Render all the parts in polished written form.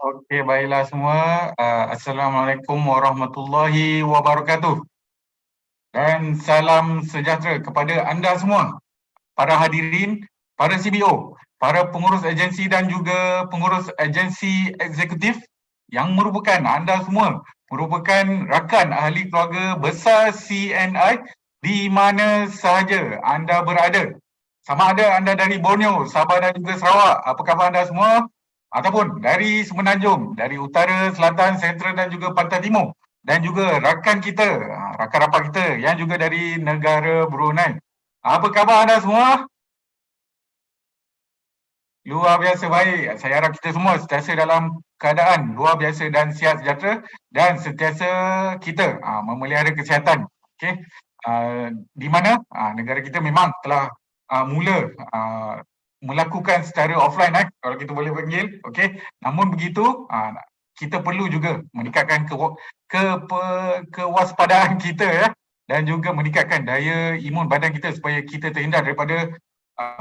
Okey, baiklah semua. Assalamualaikum warahmatullahi wabarakatuh. Dan salam sejahtera kepada anda semua, para hadirin, para CBO, para pengurus agensi dan juga pengurus agensi eksekutif yang merupakan anda semua merupakan rakan ahli keluarga besar CNI di mana sahaja anda berada. Sama ada anda dari Borneo, Sabah dan juga Sarawak, apa khabar anda semua? Ataupun dari Semenanjung, dari utara, selatan, sentral dan juga pantai timur. Dan juga rakan kita, rakan rapat kita yang juga dari negara Brunei. Apa khabar anda semua? Luar biasa baik. Saya harap kita semua sentiasa dalam keadaan luar biasa dan sihat sejahtera dan sentiasa kita memelihara kesihatan. Okey. Di mana negara kita memang telah mula melakukan secara offline kalau kita boleh panggil. Okey. Namun begitu kita perlu juga meningkatkan kewaspadaan kita dan juga meningkatkan daya imun badan kita supaya kita terhindar daripada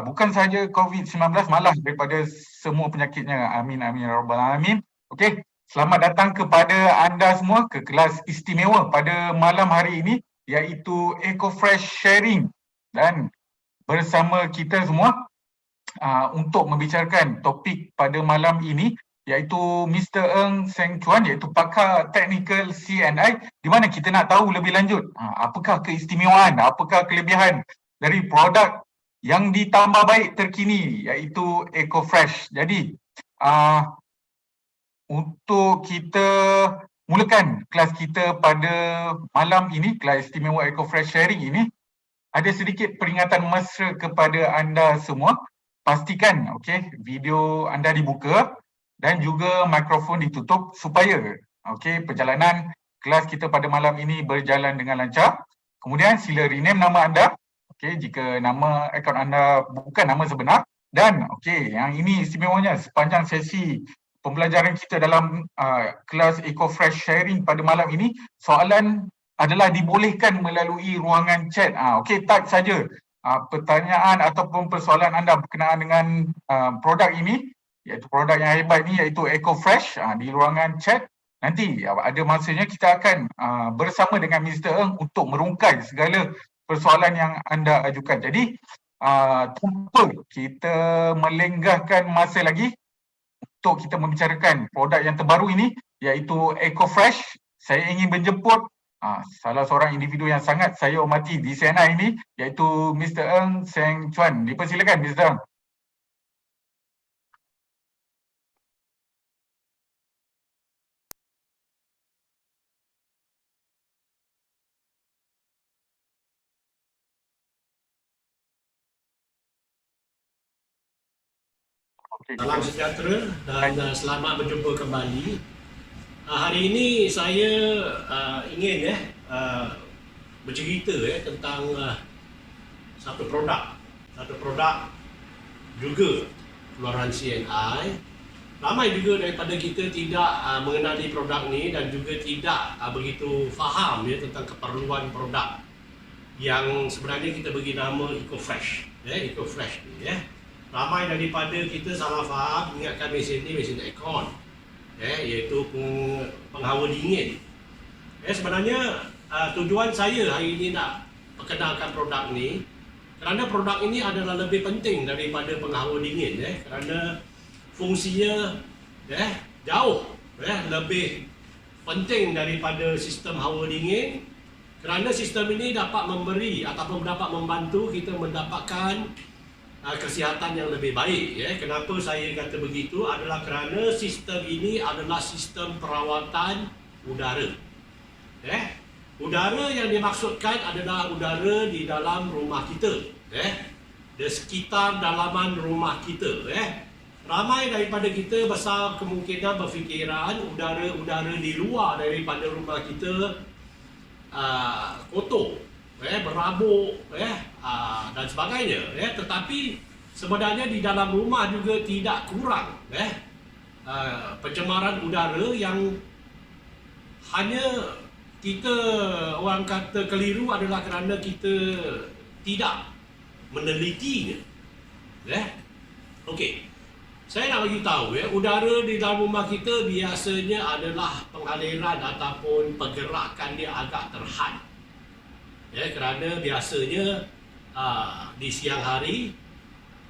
bukan sahaja COVID-19 malah daripada semua penyakitnya. Amin amin ya rabbal alamin. Okey, selamat datang kepada anda semua ke kelas istimewa pada malam hari ini iaitu EcoFresh Sharing dan bersama kita semua untuk membicarakan topik pada malam ini iaitu Mr. Ng Seng Chuan iaitu pakar teknikal CNI di mana kita nak tahu lebih lanjut apakah keistimewaan, apakah kelebihan dari produk yang ditambah baik terkini iaitu EcoFresh. Jadi untuk kita mulakan kelas kita pada malam ini, kelas istimewa EcoFresh Sharing ini, ada sedikit peringatan mesra kepada anda semua. Pastikan video anda dibuka dan juga mikrofon ditutup supaya perjalanan kelas kita pada malam ini berjalan dengan lancar. Kemudian sila rename nama anda jika nama akaun anda bukan nama sebenar. Dan yang ini istimewanya sepanjang sesi pembelajaran kita dalam kelas EcoFresh Sharing pada malam ini, soalan adalah dibolehkan melalui ruangan chat. Type saja pertanyaan ataupun persoalan anda berkenaan dengan produk ini, iaitu produk yang hebat ini iaitu EcoFresh di ruangan chat. Nanti ada masanya kita akan bersama dengan Mr. Ng untuk merungkai segala persoalan yang anda ajukan. Jadi tanpa kita melenggahkan masa lagi untuk kita membicarakan produk yang terbaru ini iaitu EcoFresh, saya ingin menjemput salah seorang individu yang sangat saya hormati di CNI ini iaitu Mr. Ng Seng Chuan. Dipersilakan Mr. Ng. Salam sejahtera dan selamat berjumpa kembali. Hari ini saya ingin bercerita tentang satu produk juga keluaran CNI. Ramai juga daripada kita tidak mengenali produk ni dan juga tidak begitu faham tentang keperluan produk yang sebenarnya kita bagi nama EcoFresh. EcoFresh ni ramai daripada kita salah faham ingatkan mesin ni mesin aircon, iaitu penghawa dingin. Sebenarnya tujuan saya hari ini nak perkenalkan produk ni kerana produk ini adalah lebih penting daripada penghawa dingin, kerana fungsinya jauh lebih penting daripada sistem hawa dingin, kerana sistem ini dapat memberi ataupun dapat membantu kita mendapatkan kesihatan yang lebih baik. Kenapa saya kata begitu adalah kerana sistem ini adalah sistem perawatan udara. Udara yang dimaksudkan adalah udara di dalam rumah kita, di sekitar dalaman rumah kita. Ramai daripada kita besar kemungkinan berfikiran udara-udara di luar daripada rumah kita kotor, berabuk dan sebagainya. Tetapi sebenarnya di dalam rumah juga tidak kurang pencemaran udara yang hanya kita orang kata keliru adalah kerana kita tidak menelitinya. Okey. Saya nak bagi tahu udara di dalam rumah kita biasanya adalah pengaliran ataupun pergerakan dia agak terhad. Kerana biasanya di siang hari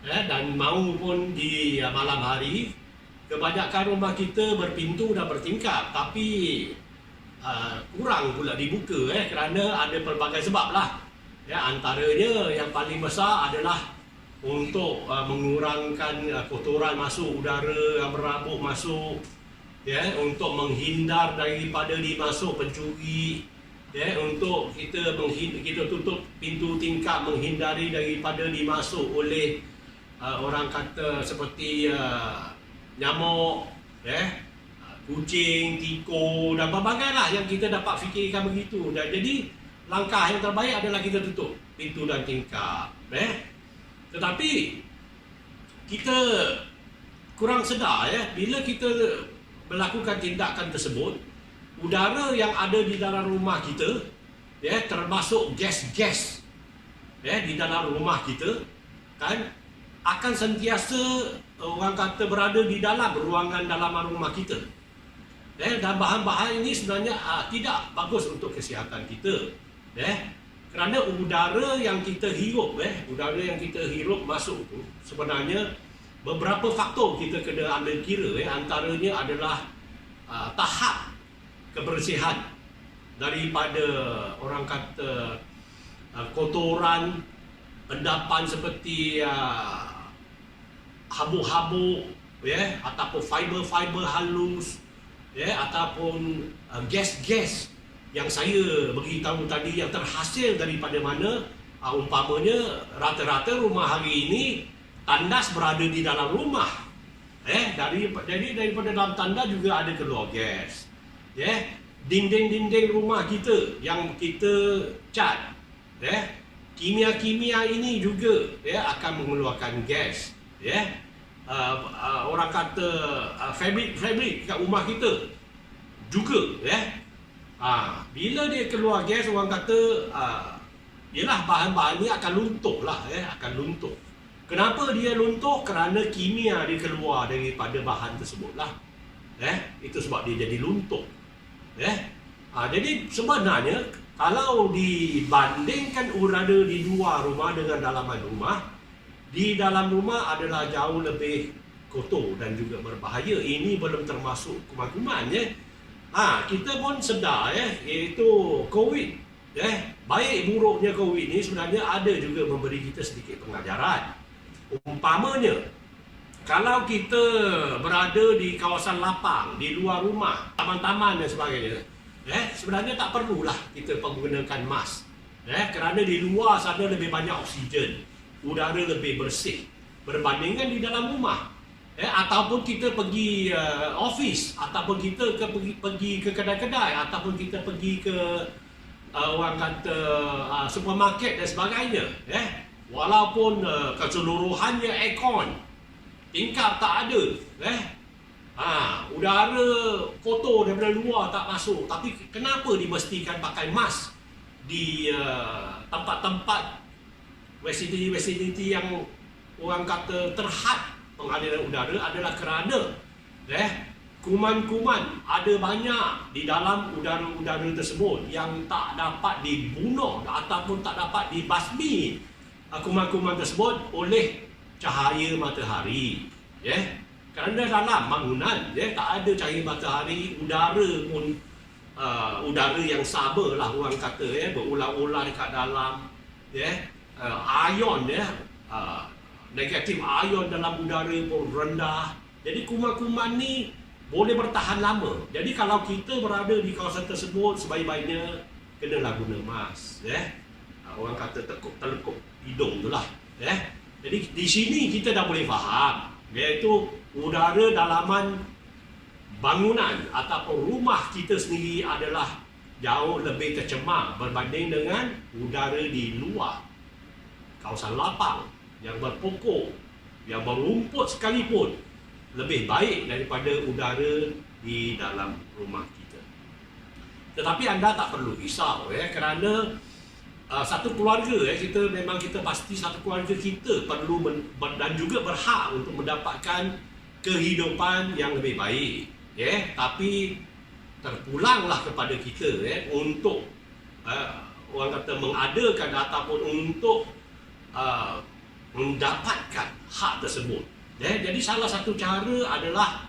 dan maupun di malam hari, kebanyakan rumah kita berpintu dan bertingkap, tapi kurang pula dibuka kerana ada pelbagai sebab lah. Antaranya yang paling besar adalah untuk mengurangkan kotoran masuk, udara yang berabuk masuk, untuk menghindar daripada dimasuk pencuri, untuk kita tutup pintu tingkap menghindari daripada dimasuk oleh orang kata seperti nyamuk, kucing, tikus dan berbagai lah yang kita dapat fikirkan begitu. Dan jadi langkah yang terbaik adalah kita tutup pintu dan tingkap. Tetapi kita kurang sedar bila kita melakukan tindakan tersebut, udara yang ada di dalam rumah kita, termasuk gas-gas di dalam rumah kita kan, akan sentiasa orang kata berada di dalam ruangan dalaman rumah kita. Dan bahan-bahan ini sebenarnya tidak bagus untuk kesihatan kita. Kerana udara yang kita hirup, masuk tu sebenarnya beberapa faktor kita kena ambil kira. Antaranya adalah tahap kebersihan daripada orang kata kotoran, endapan seperti habuk-habuk, ataupun fiber-fiber halus, ataupun gas-gas yang saya beritahu tadi yang terhasil daripada mana, umpamanya rata-rata rumah hari ini tandas berada di dalam rumah. Jadi daripada dalam tandas juga ada keluar gas. Dinding-dinding rumah kita yang kita cat, kimia-kimia ini juga akan mengeluarkan gas. Orang kata fabrik kat rumah kita juga bila dia keluar gas, orang kata ialah bahan-bahan ni akan luntur lah, akan luntur. Kenapa dia luntur? Kerana kimia dia keluar daripada bahan tersebut lah. Itu sebab dia jadi luntur. Jadi sebenarnya kalau dibandingkan udara di luar rumah dengan dalaman rumah, di dalam rumah adalah jauh lebih kotor dan juga berbahaya. Ini belum termasuk kuman-kuman kita pun sedar iaitu COVID. Baik buruknya COVID ni sebenarnya ada juga memberi kita sedikit pengajaran. Umpamanya kalau kita berada di kawasan lapang, di luar rumah, taman-taman dan sebagainya, sebenarnya tak perlulah kita menggunakan mask. Kerana di luar sana lebih banyak oksigen, udara lebih bersih berbandingkan di dalam rumah. Ataupun kita pergi office, ataupun kita pergi ke kedai-kedai, ataupun kita pergi ke orang kata supermarket dan sebagainya. Walaupun keseluruhannya aircon, tingkap tak ada, udara kotor daripada luar tak masuk, tapi kenapa dimestikan pakai mask di tempat-tempat vicinity yang orang kata terhad pengaliran udara? Adalah kerana kuman-kuman ada banyak di dalam udara-udara tersebut yang tak dapat dibunuh ataupun tak dapat dibasmi kuman-kuman tersebut oleh cahaya matahari. Kerana dalam bangunan tak ada cahaya matahari, udara pun udara yang sama lah orang kata berulang-ulang dekat dalam, ion negatif ion dalam udara pun rendah. Jadi kuman-kuman ni boleh bertahan lama. Jadi kalau kita berada di kawasan tersebut, sebaik-baiknya kenalah guna mask. Orang kata telekup hidung tu lah. Jadi di sini kita dah boleh faham, iaitu udara dalaman bangunan ataupun rumah kita sendiri adalah jauh lebih tercemar berbanding dengan udara di luar kawasan lapang yang berpokok, yang berumput sekalipun lebih baik daripada udara di dalam rumah kita. Tetapi anda tak perlu risau kerana satu keluarga kita pasti satu keluarga kita perlu dan juga berhak untuk mendapatkan kehidupan yang lebih baik, tapi terpulanglah kepada kita untuk orang kata mengadakan ataupun untuk mendapatkan hak tersebut. Jadi salah satu cara adalah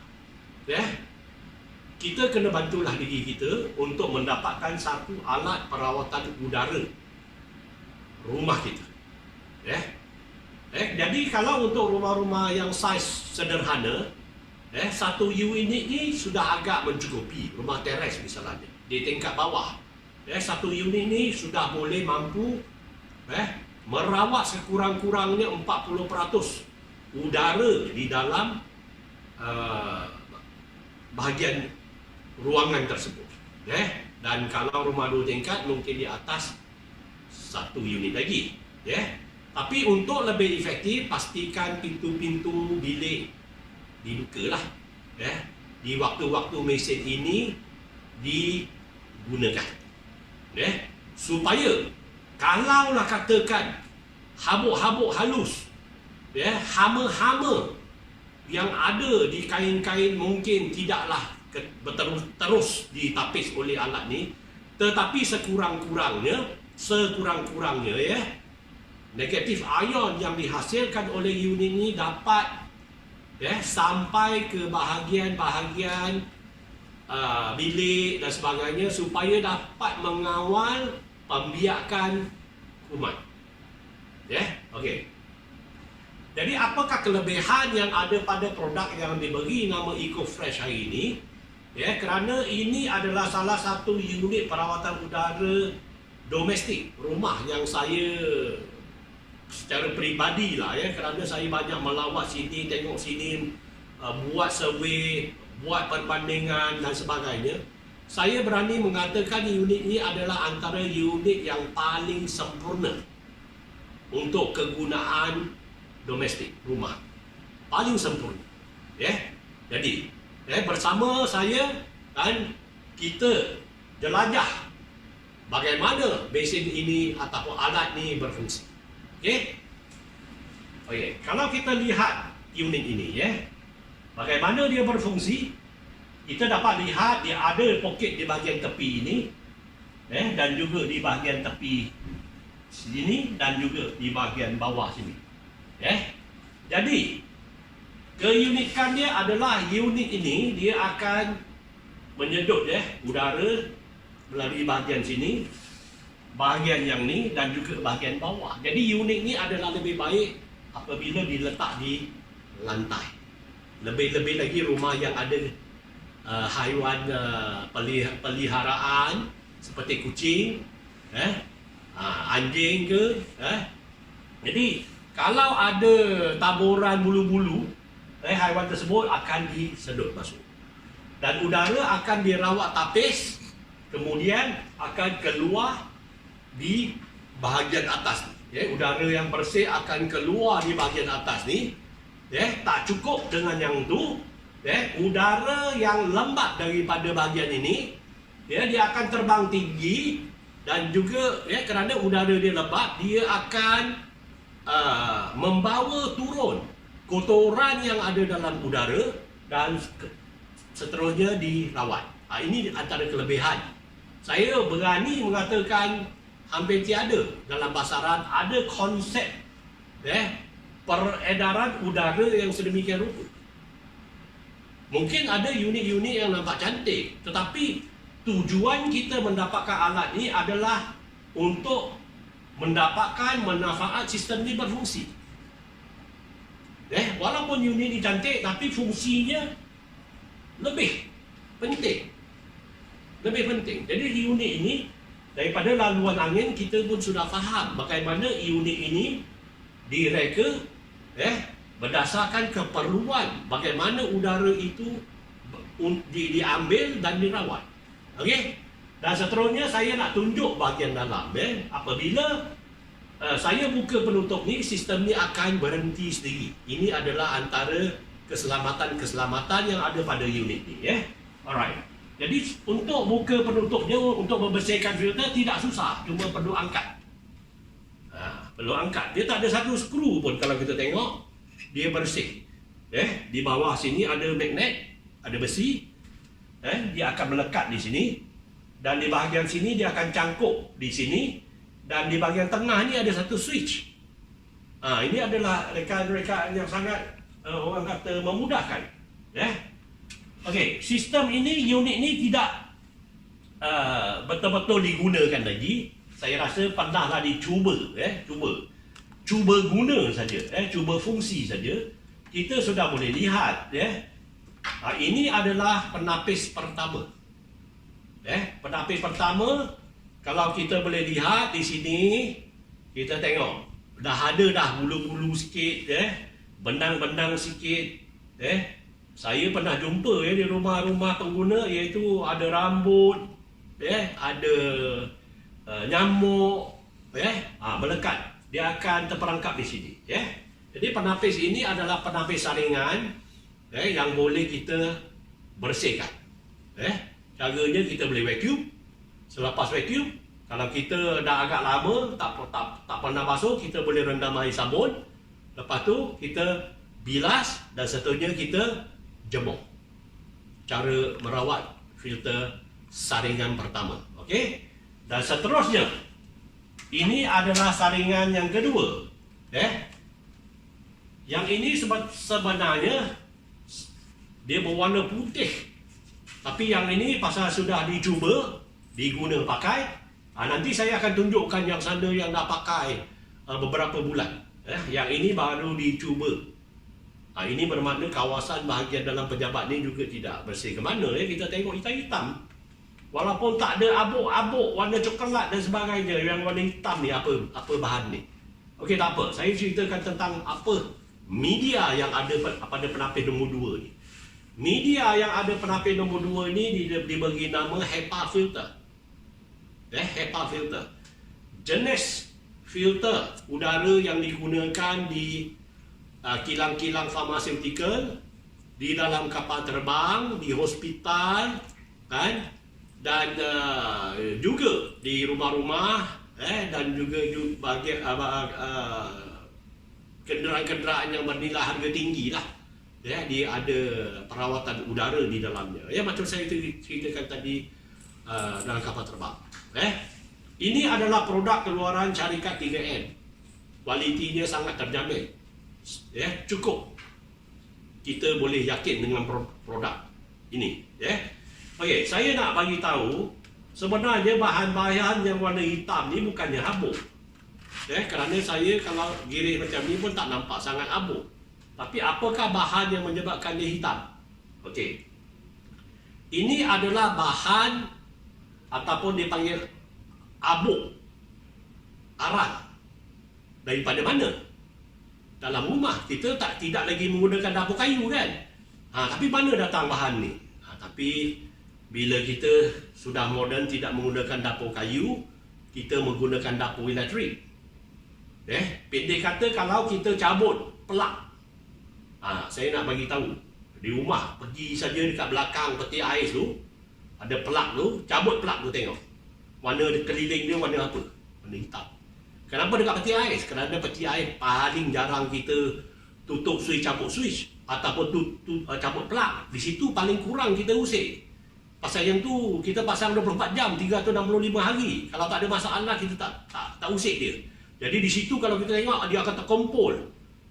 kita kena bantulah diri kita untuk mendapatkan satu alat perawatan udara rumah kita. Jadi kalau untuk rumah-rumah yang saiz sederhana, satu unit ni sudah agak mencukupi. Rumah teres misalnya di tingkat bawah, satu unit ni sudah boleh mampu merawat sekurang-kurangnya 40% udara di dalam bahagian ruangan tersebut. Dan kalau rumah 2 tingkat mungkin di atas satu unit lagi. Tapi untuk lebih efektif, pastikan pintu-pintu bilik dibukalah. Di waktu-waktu mesin ini digunakan. Supaya kalaulah katakan habuk-habuk halus, hama-hama yang ada di kain-kain mungkin tidaklah terus ditapis oleh alat ni, tetapi sekurang-kurangnya negatif ion yang dihasilkan oleh unit ini dapat sampai ke bahagian-bahagian bilik dan sebagainya, supaya dapat mengawal pembiakan kuman. Okey. Jadi apakah kelebihan yang ada pada produk yang diberi nama EcoFresh hari ini? Kerana ini adalah salah satu unit perawatan udara domestik rumah yang saya secara peribadi lah, kerana saya banyak melawat sini, tengok sini, buat survey, buat perbandingan dan sebagainya. Saya berani mengatakan unit ini adalah antara unit yang paling sempurna untuk kegunaan domestik rumah, paling sempurna. Jadi bersama saya dan kita jelajah bagaimana mesin ini ataupun alat ini berfungsi. Kalau kita lihat unit ini, bagaimana dia berfungsi, kita dapat lihat dia ada poket di bahagian tepi ini, dan juga di bahagian tepi sini, dan juga di bahagian bawah sini. Jadi keunikannya adalah unit ini dia akan menyedot udara melalui bahagian sini, bahagian yang ni, dan juga bahagian bawah. Jadi unit ni adalah lebih baik apabila diletak di lantai. Lebih-lebih lagi rumah yang ada haiwan peliharaan seperti kucing, anjing ke. Jadi kalau ada taburan bulu-bulu, haiwan tersebut akan disedot masuk. Dan udara akan dirawat tapis, kemudian akan keluar di bahagian atas ni. Udara yang bersih akan keluar di bahagian atas ni. Tak cukup dengan yang tu, udara yang lembab daripada bahagian ini, dia akan terbang tinggi, dan juga kerana udara dia lembab, dia akan membawa turun kotoran yang ada dalam udara dan seterusnya dirawat. Ini antara kelebihan. Saya berani mengatakan hampir tiada dalam pasaran ada konsep peredaran udara yang sedemikian rupa. Mungkin ada unit-unit yang nampak cantik, tetapi tujuan kita mendapatkan alat ini adalah untuk mendapatkan manfaat sistem ini berfungsi. Walaupun unit ini cantik, tapi fungsinya lebih penting. Jadi unit ini, daripada laluan angin, kita pun sudah faham bagaimana unit ini direka berdasarkan keperluan bagaimana udara itu diambil dan dirawat. Dan seterusnya saya nak tunjuk bahagian dalam. Apabila saya buka penutup ni, sistem ni akan berhenti sendiri. Ini adalah antara keselamatan-keselamatan yang ada pada unit ni. Alright. Jadi untuk buka penutupnya, untuk membersihkan filter tidak susah, cuma perlu angkat. Perlu angkat. Dia tak ada satu skru pun, kalau kita tengok dia bersih. Di bawah sini ada magnet, ada besi. Dia akan melekat di sini. Dan di bahagian sini dia akan cangkuk di sini. Dan di bahagian tengah ni ada satu switch. Ini adalah rekaan-rekaan yang sangat orang kata memudahkan. Okey, sistem ini, unit ini tidak betul-betul digunakan lagi. Saya rasa pernahlah dicuba, cuba guna saja, cuba fungsi saja. Kita sudah boleh lihat, ini adalah penapis pertama. Penapis pertama, kalau kita boleh lihat di sini, kita tengok dah ada dah bulu-bulu sikit, benang-benang sikit. Saya pernah jumpa di rumah-rumah pengguna, iaitu ada rambut, ada nyamuk, melekat. Dia akan terperangkap di sini. Jadi penapis ini adalah penapis saringan yang boleh kita bersihkan. Caranya kita boleh vacuum. Selepas vacuum, kalau kita dah agak lama tak pernah basuh, kita boleh rendam air sabun. Lepas tu kita bilas dan seterusnya kita jemur. Cara merawat filter saringan pertama. Okey? Dan seterusnya, ini adalah saringan yang kedua. Yang ini sebenarnya dia berwarna putih. Tapi yang ini pasal sudah dicuba, diguna pakai. Nanti saya akan tunjukkan yang sana yang dah pakai beberapa bulan. Yang ini baru dicuba. Ini bermakna kawasan bahagian dalam pejabat ni juga tidak bersih ke mana. Kita tengok hitam-hitam. Walaupun tak ada abuk-abuk warna coklat dan sebagainya, yang warna hitam ni apa bahan ni. Okey, tak apa. Saya ceritakan tentang apa media yang ada pada penapis nombor 2 ni. Media yang ada penapis nombor 2 ni diberi nama HEPA filter. HEPA filter. Jenis filter udara yang digunakan di kilang-kilang farmaseutical, di dalam kapal terbang, di hospital, kan? Dan juga di rumah-rumah, dan juga bahagian kenderaan-kenderaan yang bernilai harga tinggi lah. Dia ada perawatan udara di dalamnya. Macam saya ceritakan tadi dalam kapal terbang. Ini adalah produk keluaran syarikat 3M. Kualitinya sangat terjamin. Cukup. Kita boleh yakin dengan produk ini. Okey, saya nak bagi tahu sebenarnya bahan-bahan yang warna hitam ni bukannya habuk. Kerana saya kalau giris macam ni pun tak nampak sangat habuk. Tapi apakah bahan yang menyebabkan dia hitam? Okey. Ini adalah bahan ataupun dipanggil abuk arang. Daripada mana? Dalam rumah kita tidak lagi menggunakan dapur kayu kan? Tapi mana datang bahan ni? Tapi bila kita sudah moden tidak menggunakan dapur kayu, kita menggunakan dapur elektrik. Pendek kata, kalau kita cabut pelak, saya nak bagi tahu, di rumah pergi saja dekat belakang peti ais tu, ada pelak tu, cabut pelak tu tengok. Warna keliling dia warna apa? Warna hitam. Kenapa dekat peti ais? Kerana peti ais paling jarang kita tutup switch, cabut switch ataupun cabut pelak. Di situ paling kurang kita usik. Pasal yang tu kita pasang 24 jam, 365 hari. Kalau tak ada masalah kita tak usik dia. Jadi di situ kalau kita tengok dia akan terkumpul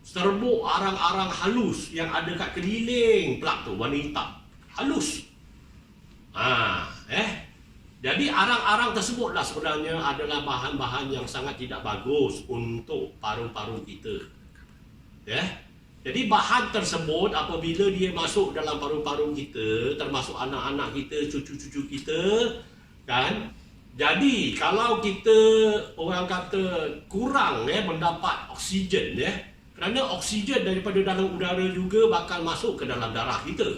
serbuk arang-arang halus yang ada kat keliling pelak tu warna hitam. Halus. Jadi arang-arang tersebutlah sebenarnya adalah bahan-bahan yang sangat tidak bagus untuk paru-paru kita. Jadi bahan tersebut apabila dia masuk dalam paru-paru kita, termasuk anak-anak kita, cucu-cucu kita, kan? Jadi kalau kita orang kata kurang mendapat oksigen, kerana oksigen daripada dalam udara juga bakal masuk ke dalam darah kita.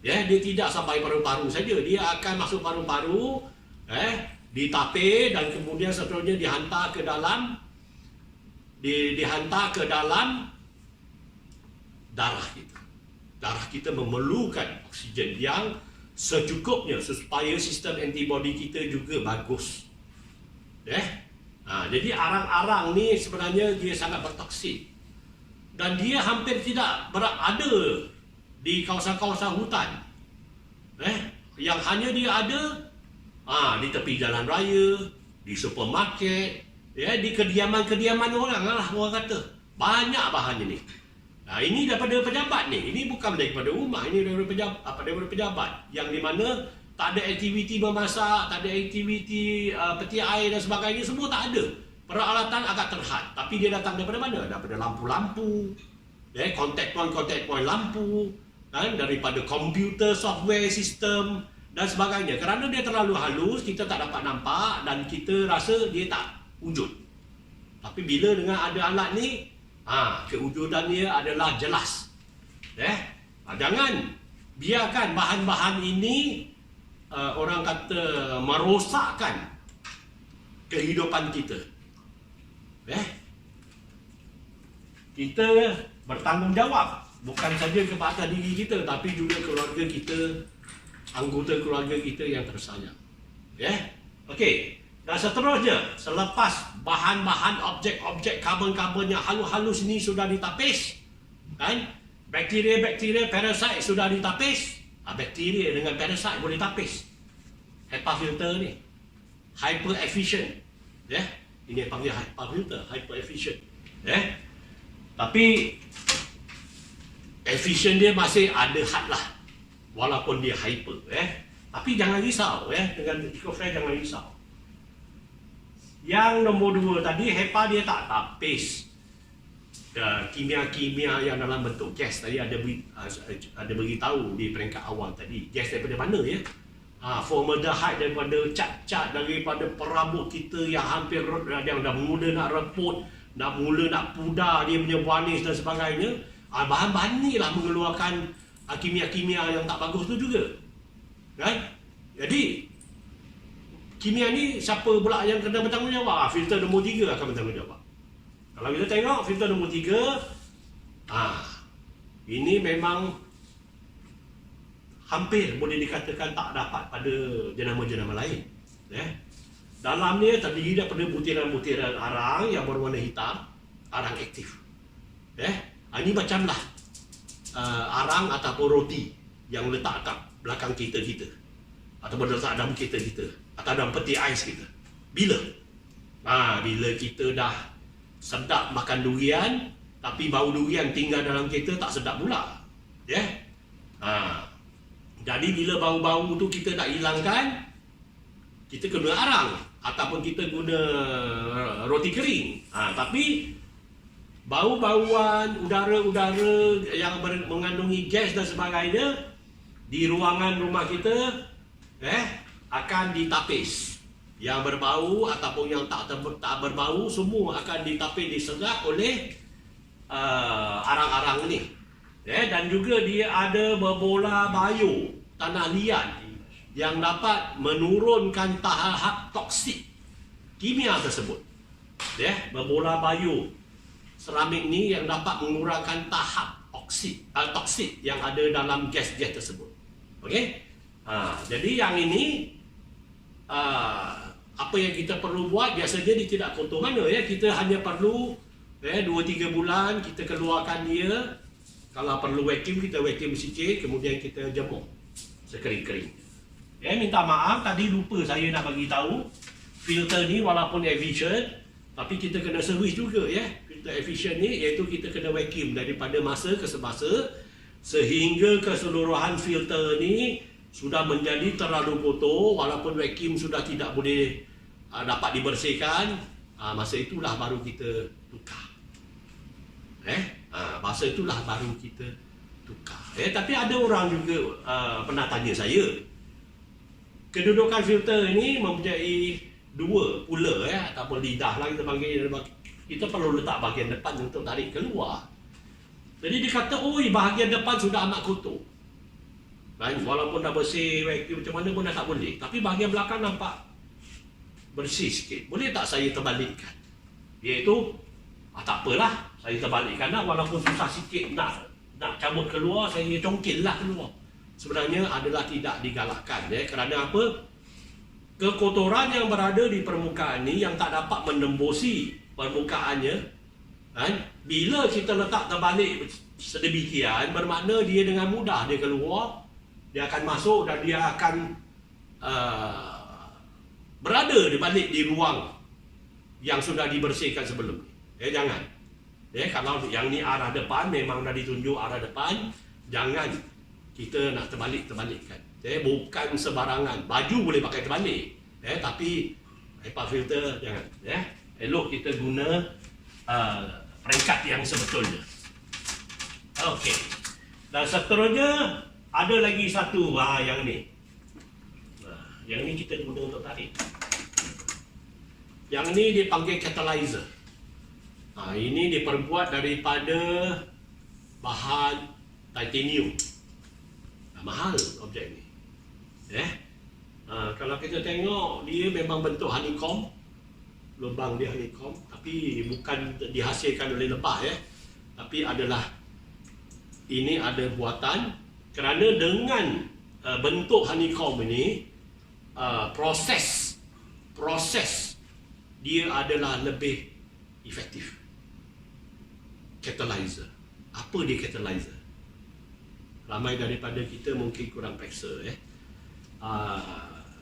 Dia tidak sampai paru-paru saja, dia akan masuk paru-paru, ditapir dan kemudian seterusnya dihantar ke dalam darah kita. Darah kita memerlukan oksigen yang secukupnya supaya sistem antibody kita juga bagus. Jadi arang-arang ni sebenarnya dia sangat bertoksik. dan dia hampir tidak berada di kawasan-kawasan hutan. Yang hanya dia ada di tepi jalan raya, di supermarket, di kediaman-kediaman orang lah, orang kata. Banyak bahannya ni. Nah, ini daripada pejabat ni. Ini bukan daripada rumah, ini daripada pejabat yang di mana tak ada aktiviti memasak, tak ada aktiviti peti air dan sebagainya, semua tak ada. Peralatan agak terhad. Tapi dia datang daripada mana? Daripada lampu-lampu, contact point lampu, kan? Daripada komputer, software, sistem dan sebagainya. Kerana dia terlalu halus, kita tak dapat nampak dan kita rasa dia tak wujud. Tapi bila dengan ada alat ni, kewujudannya adalah jelas. Jangan biarkan bahan-bahan ini orang kata merosakkan kehidupan kita. Kita bertanggungjawab bukan saja kepada diri kita tapi juga keluarga kita, anggota keluarga kita yang tersayang. Okey. Dan seterusnya, selepas bahan-bahan objek-objek karbon-karbon yang halus-halus ini sudah ditapis, kan? Bakteria-bakteria, parasite sudah ditapis. Bakteria dengan parasite boleh tapis. HEPA filter ni hyper efficient. Ini yang panggil HEPA filter, hyper efficient. Tapi efficient dia masih ada had lah, walaupun dia hyper. Tapi jangan risau, dengan EcoFresh jangan risau. Yang nombor 2 tadi, HEPA dia tak tapis kimia-kimia yang dalam bentuk gas. Tadi ada beritahu di peringkat awal tadi. Gas daripada mana formaldehyde daripada cat-cat, daripada perabot kita yang hampir yang dah mula nak reput, mula nak pudar dia punya varnish dan sebagainya. Bahan-bahan ni lah mengeluarkan kimia-kimia yang tak bagus tu juga, kan? Jadi kimia ni siapa pula yang kena bertanggungjawab? Filter nombor 3 akan bertanggungjawab. Kalau kita tengok filter nombor 3, ini memang hampir boleh dikatakan tak dapat pada jenama-jenama lain. Dalamnya terdiri daripada butiran-butiran arang yang berwarna hitam, arang aktif. Ini macamlah arang ataupun roti yang letak kat belakang kita ataupun letak dalam kita atau dalam peti ais kita. Bila? Bila kita dah sedap makan durian, tapi bau durian tinggal dalam kita tak sedap pula. Jadi bila bau-bau tu kita tak hilangkan, kita guna arang ataupun kita guna roti kering. Tapi bau-bauan, udara-udara yang mengandungi gas dan sebagainya di ruangan rumah kita akan ditapis. Yang berbau ataupun yang tak berbau, semua akan ditapis, diserap oleh arang-arang ni. Dan juga dia ada berbola bio, tanah liat yang dapat menurunkan tahap toksik kimia tersebut. Berbola bio seramik ni yang dapat mengurangkan tahap toksik yang ada dalam gas-gas tersebut. Jadi yang ini apa yang kita perlu buat, biasanya dia tidak kotor mana. Kita hanya perlu 2-3 bulan kita keluarkan dia. Kalau perlu vacuum, kita vacuum sikit, kemudian kita jemur sekering-kering. Minta maaf tadi lupa saya nak bagi tahu, filter ni walaupun efficient tapi kita kena servis juga. Filter efficient ni iaitu kita kena vacuum daripada masa ke semasa sehingga keseluruhan filter ni sudah menjadi terlalu kotor, walaupun vacuum sudah tidak boleh dapat dibersihkan. Masa itulah baru kita tukar. Masa itulah baru kita tukar. Tapi ada orang juga pernah tanya saya, kedudukan filter ini mempunyai 2 pula ataupun lidah lah kita panggil. Kita perlu letak bahagian depan untuk tarik keluar. Jadi dia kata, bahagian depan sudah amat kotor. Walaupun dah bersih vacuum macam mana pun dah tak boleh. Tapi bahagian belakang nampak bersih sikit. Boleh tak saya terbalikkan? Iaitu, tak apalah, saya terbalikkan lah. Walaupun susah sikit nak cabut keluar, saya congkil lah keluar. Sebenarnya adalah tidak digalakkan. Kerana apa? Kekotoran yang berada di permukaan ni yang tak dapat menembusi permukaannya, Bila kita letak terbalik sedemikian, bermakna dia dengan mudah dia keluar, dia akan masuk dan dia akan berada di balik di ruang yang sudah dibersihkan sebelum ni. Jangan. Kalau yang ni arah depan, memang dah ditunjuk arah depan, jangan kita nak terbalik-terbalikkan. Bukan sebarangan. Baju boleh pakai terbalik. Tapi HEPA filter jangan. Elok kita guna peringkat yang sebetulnya. Okey. Dan seterusnya ada lagi satu, yang ni. Yang ni kita guna untuk tarik. Yang ni dipanggil catalyzer. Ini diperbuat daripada bahan titanium. Mahal objek ni. Kalau kita tengok, dia memang bentuk honeycomb. Lubang dia honeycomb, tapi bukan dihasilkan oleh lebah, tapi adalah ini ada buatan kerana dengan bentuk honeycomb ini, proses dia adalah lebih efektif. Catalyzer. Apa dia catalyzer? Ramai daripada kita mungkin kurang peksa,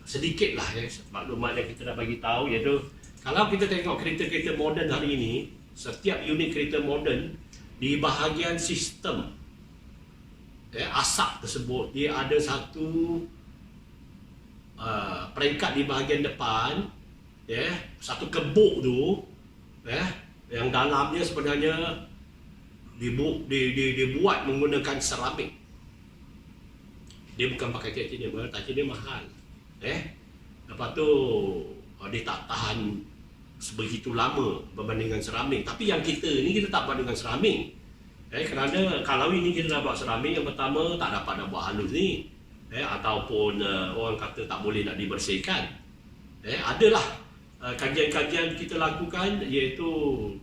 sedikitlah maklumat yang kita nak bagi tahu, iaitu kalau kita tengok kereta-kereta moden hari ini, setiap unit kereta moden di bahagian sistem asap tersebut, dia ada satu peringkat di bahagian depan, satu kebuk tu, yang dalamnya sebenarnya dibuat menggunakan seramik. Dia bukan pakai titanium, titanium mahal. Lepas tu dia tak tahan sebegitu lama berbandingkan seramik. Tapi yang kita ni, kita tak buat dengan seramik. Kerana kalau ini kita nak buat seramik, yang pertama tak dapat nak buat halus ni, ataupun orang kata tak boleh nak dibersihkan. Adalah kajian-kajian kita lakukan, iaitu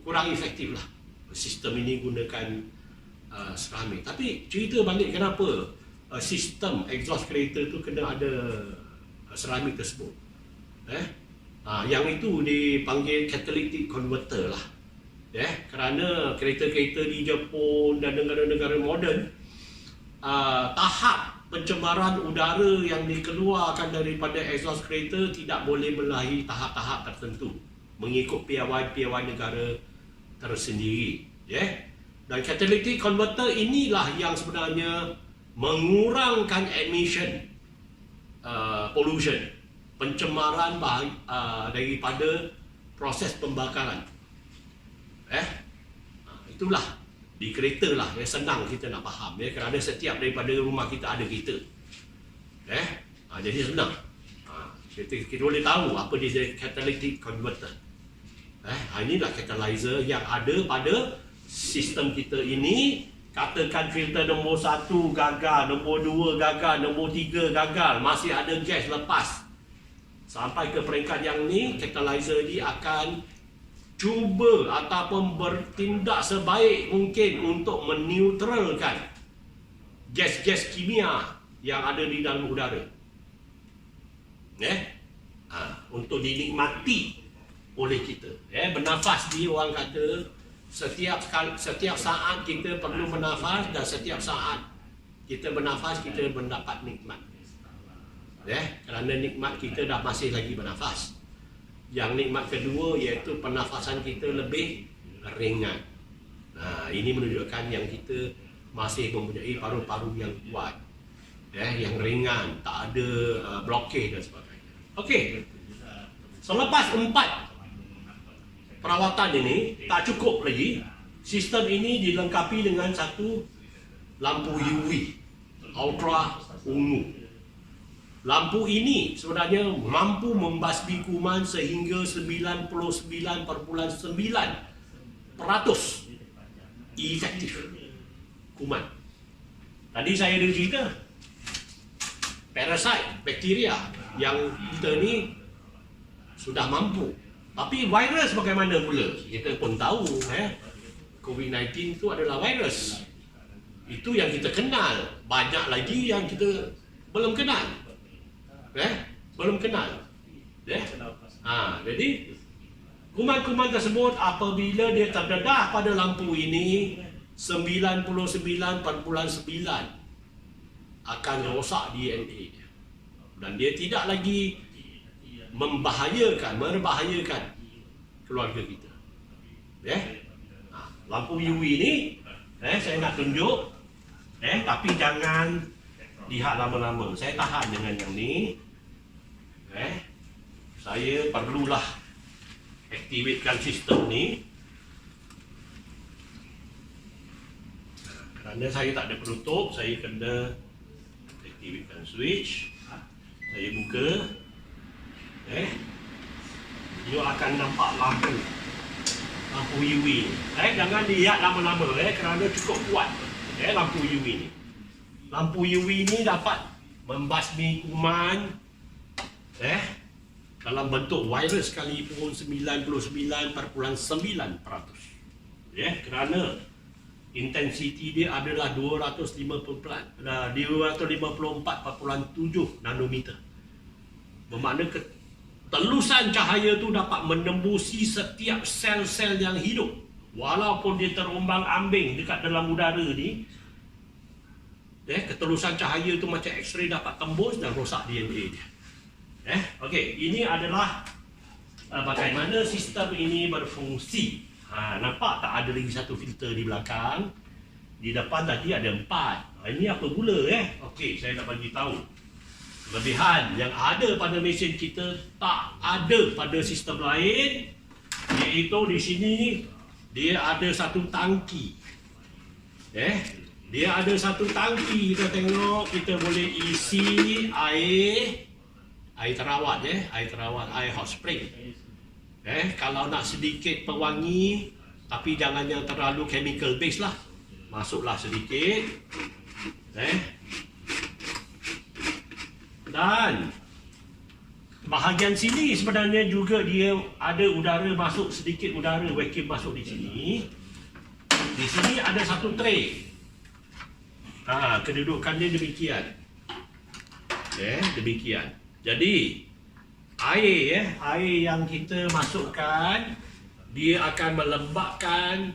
kurang efektif lah sistem ini gunakan seramik. Tapi cerita balik kenapa sistem exhaust kereta tu kena ada seramik tersebut. Yang itu dipanggil catalytic converter lah. Kerana kereta-kereta di Jepun dan negara-negara moden, tahap pencemaran udara yang dikeluarkan daripada exhaust kereta tidak boleh melahi tahap-tahap tertentu mengikut piawai-piawai negara tersendiri. Dan catalytic converter inilah yang sebenarnya mengurangkan emission pollution, pencemaran daripada proses pembakaran. Itulah di kereta lah, senang kita nak faham, kerana setiap daripada rumah kita ada kereta. Jadi senang. Kita boleh tahu apa dia catalytic converter. Inilah catalyzer yang ada pada sistem kita ini. Katakan filter nombor 1 gagal, nombor 2 gagal, nombor 3 gagal, masih ada gas lepas. Sampai ke peringkat yang ni, catalyzer ni akan cuba ataupun bertindak sebaik mungkin untuk menetralkan gas-gas kimia yang ada di dalam udara. Untuk dinikmati oleh kita. Bernafas ni, orang kata setiap saat kita perlu bernafas, dan setiap saat kita bernafas kita mendapat nikmat. Kerana nikmat kita dah masih lagi bernafas. Yang nikmat kedua iaitu pernafasan kita lebih ringan. Ini menunjukkan yang kita masih mempunyai paru-paru yang kuat, yang ringan, tak ada blokade dan sebagainya. Okey. Selepas 4 perawatan ini tak cukup lagi, sistem ini dilengkapi dengan satu lampu UV, ultra ungu. Lampu ini sebenarnya mampu membasmi kuman sehingga 99.9% efektif kuman. Tadi saya ada cerita parasite, bakteria yang kita ni sudah mampu. Tapi virus bagaimana pula? Kita pun tahu COVID-19 itu adalah virus. Itu yang kita kenal. Banyak lagi yang kita belum kenal. Belum kenal. Jadi Kuman-kuman tersebut apabila dia terdedah pada lampu ini 99.9 akan rosak DNA dia. Dan dia tidak lagi merebahayakan keluarga kita. Lampu UV ni saya nak tunjuk, tapi jangan lihat lama-lama. Saya tahan dengan yang ni. Saya perlulah aktifkan sistem ni. Kerana saya tak ada penutup, saya kena aktifkan switch. Saya buka. You akan nampak lampu UV ni. Jangan lihat lama-lama kerana cukup kuat lampu UV ni. Lampu UV ni dapat membasmi kuman dalam bentuk virus sekalipun 99.9%. Kerana intensiti dia adalah 254.7 nanometer. Bermakna telusan cahaya tu dapat menembusi setiap sel-sel yang hidup. Walaupun dia terombang-ambing dekat dalam udara ni, ketelusan cahaya tu macam X-ray dapat tembus dan rosak DNA dia. Okey, ini adalah bagaimana sistem ini berfungsi. Nampak tak ada lagi satu filter di belakang? Di depan tadi ada 4. Ini apa pula Okey, saya nak bagi tahu. Kelebihan yang ada pada mesin kita tak ada pada sistem lain, iaitu di sini dia ada satu tangki. Dia ada satu tangki. Kita tengok, kita boleh isi air terawat air hot spring. Kalau nak sedikit pewangi, tapi jangan yang terlalu chemical base lah. Masuklah sedikit. Dan bahagian sini sebenarnya juga dia ada udara masuk, sedikit udara vacuum masuk di sini. Di sini ada satu tray. Kedudukannya demikian. Demikian. Jadi air yang kita masukkan, dia akan melembabkan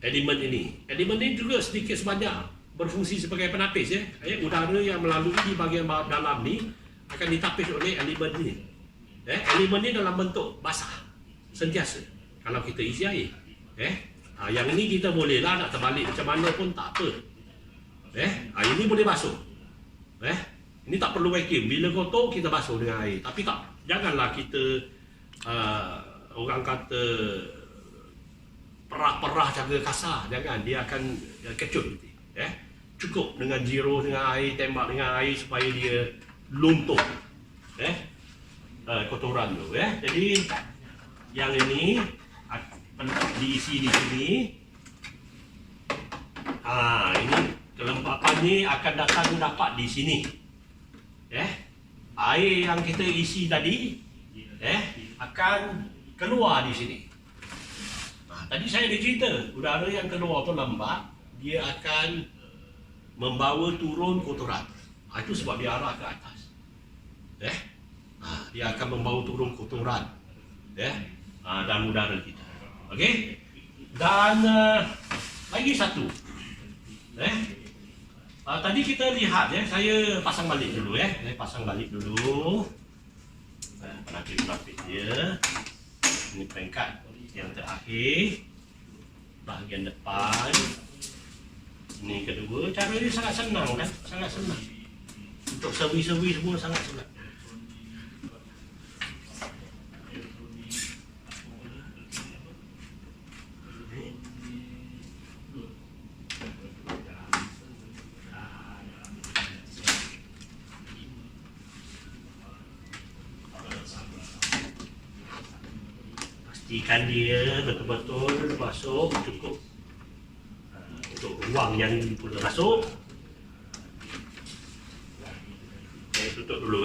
elemen ini. Elemen ini juga sedikit sebanyak berfungsi sebagai penapis. Udara yang melalui di bahagian dalam ni akan ditapis oleh elemen ini. Elemen ini dalam bentuk basah sentiasa kalau kita isi air. Yang ini kita bolehlah nak terbalik macam mana pun tak apa. Ini boleh basuh. Ini tak perlu vacuum. Bila kotor kita basuh dengan air. Tapi janganlah kita orang kata perah-perah cara kasar. Jangan, dia akan kecut nanti. Cukup dengan zero dengan air, tembak dengan air supaya dia luntur kotoran tu. Jadi yang ini diisi di sini. Ini kelembapan ni akan datang dapat di sini. Air yang kita isi tadi akan keluar di sini. Tadi saya dah cerita, udara yang keluar tu lambat, dia akan membawa turun kotoran. Itu sebab dia arah ke atas. Dia akan membawa turun kotoran dalam udara kita. Okey? Dan lagi satu. Tadi kita lihat saya pasang balik dulu Saya pasang balik dulu. Penapis-penapis dia. Ini peringkat yang terakhir. Bahagian depan. Ini kedua. Cara ini sangat senang kan? Sangat senang. Untuk servis-servis semua sangat senang. Pastikan dia betul-betul masuk cukup untuk ruang yang boleh masuk. Saya tutup dulu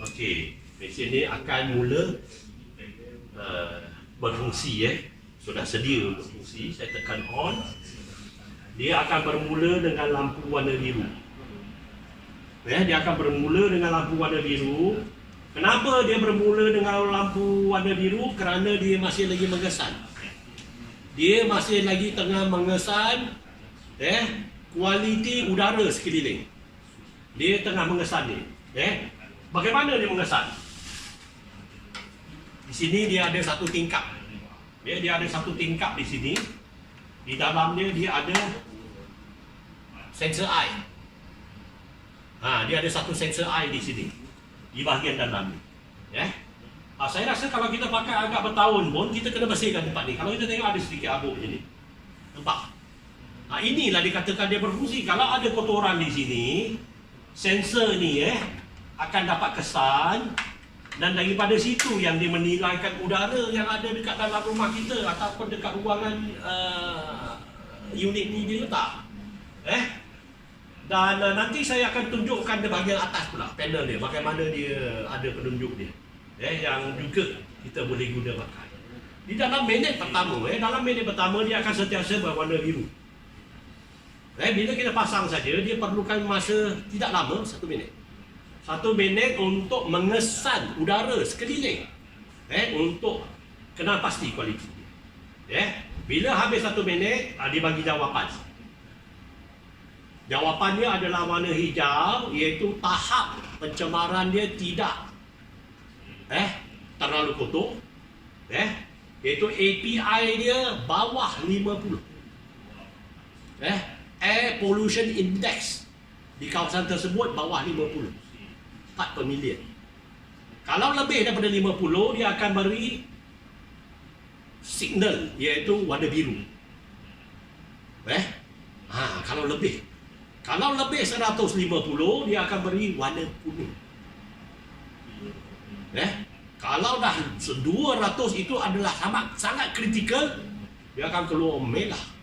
Okey, mesin ni akan mula berfungsi sudah sedia untuk fungsi. Saya tekan on. Dia akan bermula dengan lampu warna biru. Dia akan bermula dengan lampu warna biru. Kenapa dia bermula dengan lampu warna biru? Kerana dia masih lagi mengesan. Dia masih lagi tengah mengesan kualiti udara sekeliling. Dia tengah mengesan ni. Bagaimana dia mengesan? Di sini dia ada satu tingkap. Dia ada satu tingkap di sini. Di dalamnya dia ada sensor air. Dia ada satu sensor air di sini, di bahagian dalam ni. Saya rasa kalau kita pakai agak bertahun pun, kita kena bersihkan tempat ni. Kalau kita tengok ada sedikit abuk je ni. Nampak? Inilah dikatakan dia berfungsi. Kalau ada kotoran di sini, sensor ni akan dapat kesan, dan daripada situ yang dia menilaikan udara yang ada dekat dalam rumah kita ataupun dekat ruangan unit ni dia letak. Dan nanti saya akan tunjukkan di bahagian atas pula panel dia, bagaimana dia ada penunjuk dia, yang juga kita boleh guna pakai. Di dalam minit pertama, dia akan sentiasa berwarna biru. Bila kita pasang saja, dia perlukan masa tidak lama, 1 minit. 1 minit untuk mengesan udara sekeliling, untuk kenal pasti kualiti dia. Bila habis 1 minit, dia bagi jawapan. Jawapannya adalah warna hijau, iaitu tahap pencemaran dia tidak terlalu kotor, iaitu API dia bawah 50. Air Pollution Index di kawasan tersebut bawah 50, 4 per million. Kalau lebih daripada 50, dia akan beri signal, iaitu warna biru. Kalau lebih 150, dia akan beri warna kuning. Kalau dah 200, itu adalah sangat kritikal, dia akan keluar merah.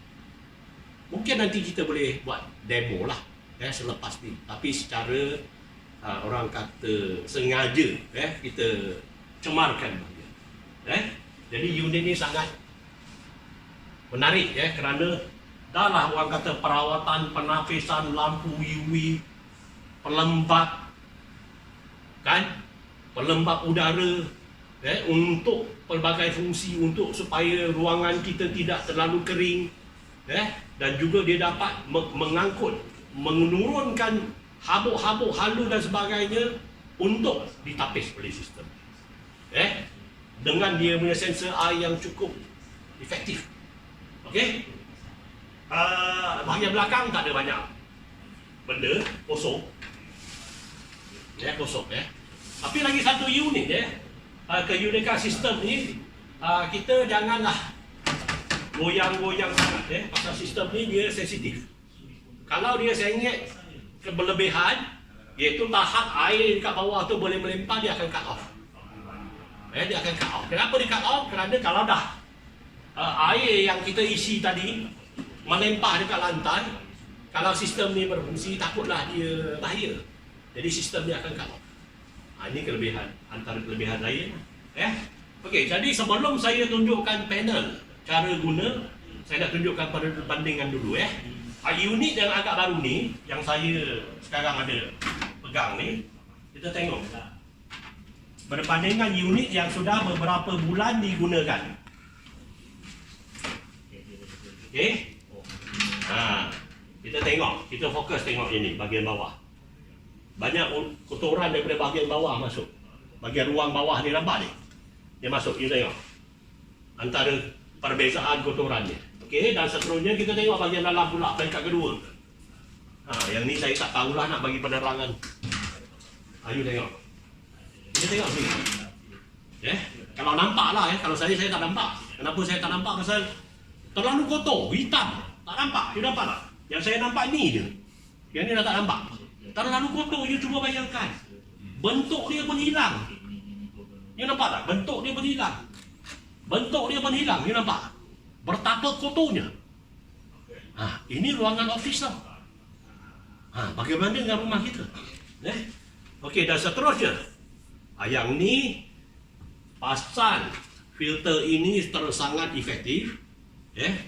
Mungkin nanti kita boleh buat demo lah selepas ni. Tapi secara orang kata sengaja kita cemarkan bahagian. Jadi unit ni sangat menarik kerana dah lah orang kata perawatan penapisan lampu UV, pelembab pelembab udara untuk pelbagai fungsi, untuk supaya ruangan kita tidak terlalu kering, dan juga dia dapat mengangkut, menurunkan habuk-habuk halu dan sebagainya untuk ditapis oleh sistem. Dengan dia punya sensor air yang cukup efektif. Okey? Bahagian belakang tak ada banyak benda, kosong. Kosong. Tapi lagi satu unit keunikan sistem ni, kita janganlah goyang-goyang sangat pasal sistem ni dia sensitif. Kalau dia sengit berlebihan, iaitu tahap air dekat bawah tu boleh melempar, dia akan cut off. Dia akan cut off. Kenapa dia cut off? Kerana kalau dah air yang kita isi tadi melempar dekat lantai, kalau sistem ni berfungsi, takutlah dia bahaya. Jadi sistem dia akan cut off. Ini kelebihan, antara kelebihan lain. Okey, jadi sebelum saya tunjukkan panel cara guna, saya nak tunjukkan perbandingan dulu. Unit yang agak baru ni, yang saya sekarang ada pegang ni, kita tengok berbandingan unit yang sudah beberapa bulan digunakan. Okey. Kita tengok, kita fokus tengok ini bahagian bawah. Banyak kotoran daripada bahagian bawah masuk. Bahagian ruang bawah ni, nampak ni? Dia masuk, kita tengok antara perbezaan kotorannya. Okey, dan seterusnya kita tengok bahagian dalam pula, peringkat kedua. Yang ni saya tak tahulah nak bagi penerangan. Ayo tengok. Kita tengok ni. Kalau nampak lah, kalau saya tak nampak. Kenapa saya tak nampak? Pasal terlalu kotor, hitam. Tak nampak, you nampak tak? Yang saya nampak ni je. Yang ni dah tak nampak. Terlalu kotor, you cuba bayangkan. Bentuk dia pun hilang. You nampak tak? Bentuk dia pun hilang. Bentuk dia pun hilang, you nampak? Betapa kotornya. Ini ruangan office tau. Bagaimana dengan rumah kita? Okey, dan seterusnya. Yang ni, pasal filter ini terus sangat efektif.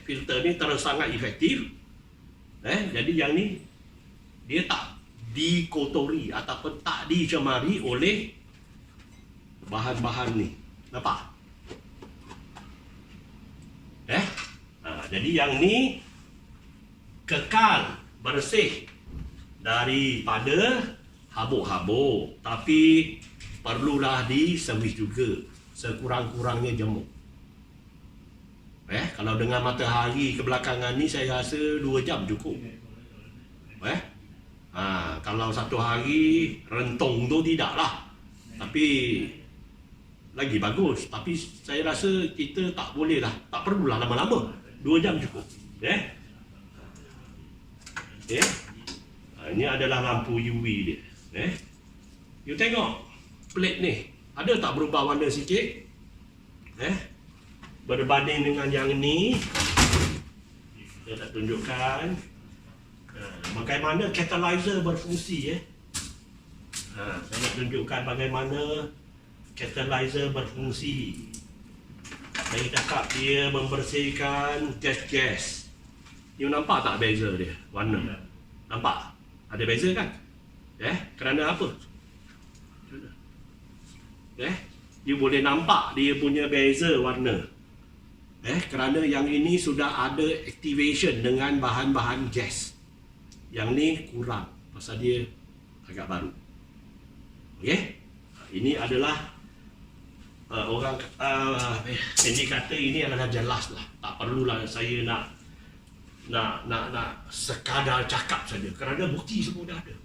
Filter ni terus sangat efektif. Jadi yang ni dia tak dikotori ataupun tak dicemari oleh bahan-bahan ni. Nampak? Jadi yang ni kekal bersih daripada habuk-habuk, tapi perlulah diservis juga sekurang-kurangnya jemur. Kalau dengan matahari kebelakangan ni saya rasa 2 jam cukup. Kalau 1 hari rentung tu tidaklah, tapi lagi bagus. Tapi saya rasa kita tak boleh lah, tak perlulah lama-lama, 2 jam cukup. Ini adalah lampu UV dia. You tengok plate ni, ada tak berubah warna sikit? Berbanding dengan yang ni, saya nak tunjukkan bagaimana catalyzer berfungsi. Saya nak tunjukkan bagaimana catalyzer berfungsi. Saya cakap dia membersihkan gas-gas. You nampak tak beza dia warna? Nampak? Ada beza kan? Kerana apa? You boleh nampak dia punya beza warna. Kerana yang ini sudah ada activation dengan bahan-bahan gas. Yang ni kurang pasal dia agak baru. Ini adalah orang pendek kata ini adalah jelas lah. Tak perlulah saya nak sekadar cakap saja, kerana bukti semua dah ada.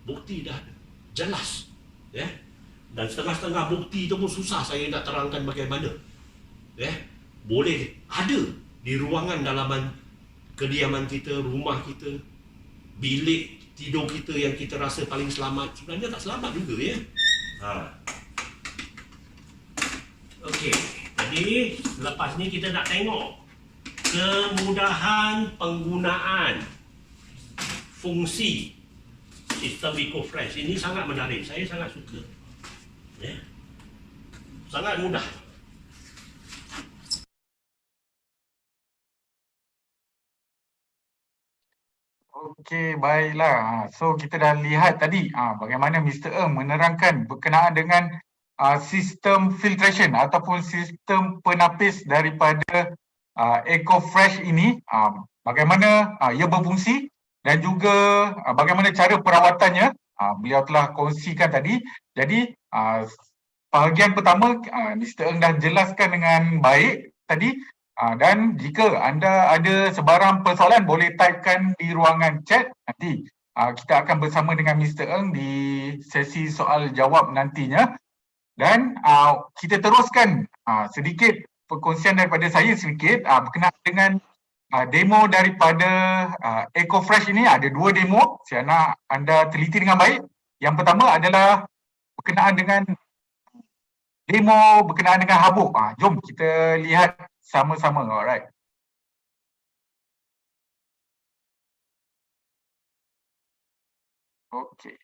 Bukti dah ada. Jelas. Dan setengah-setengah bukti tu pun susah saya nak terangkan bagaimana. Boleh ada di ruangan dalaman kediaman kita, rumah kita, bilik tidur kita yang kita rasa paling selamat, sebenarnya tak selamat juga Okey, jadi lepas ni kita nak tengok kemudahan penggunaan fungsi sistem EcoFresh. Ini sangat menarik, saya sangat suka. Sangat mudah. Okey, baiklah. So kita dah lihat tadi bagaimana Mr. Ng menerangkan berkenaan dengan sistem filtration ataupun sistem penapis daripada EcoFresh ini, bagaimana ia berfungsi dan juga bagaimana cara perawatannya. Beliau telah kongsikan tadi. Jadi bahagian pertama Mr. Ng dah jelaskan dengan baik tadi. Dan jika anda ada sebarang persoalan, boleh typekan di ruangan chat. Nanti kita akan bersama dengan Mr. Ng di sesi soal jawab nantinya. Dan kita teruskan sedikit perkongsian daripada saya sedikit berkenaan dengan demo daripada EcoFresh ini. Ada 2 demo, saya nak anda teliti dengan baik. Yang pertama adalah berkenaan dengan demo berkenaan dengan habuk. Jom kita lihat sama-sama. Alright. Okay.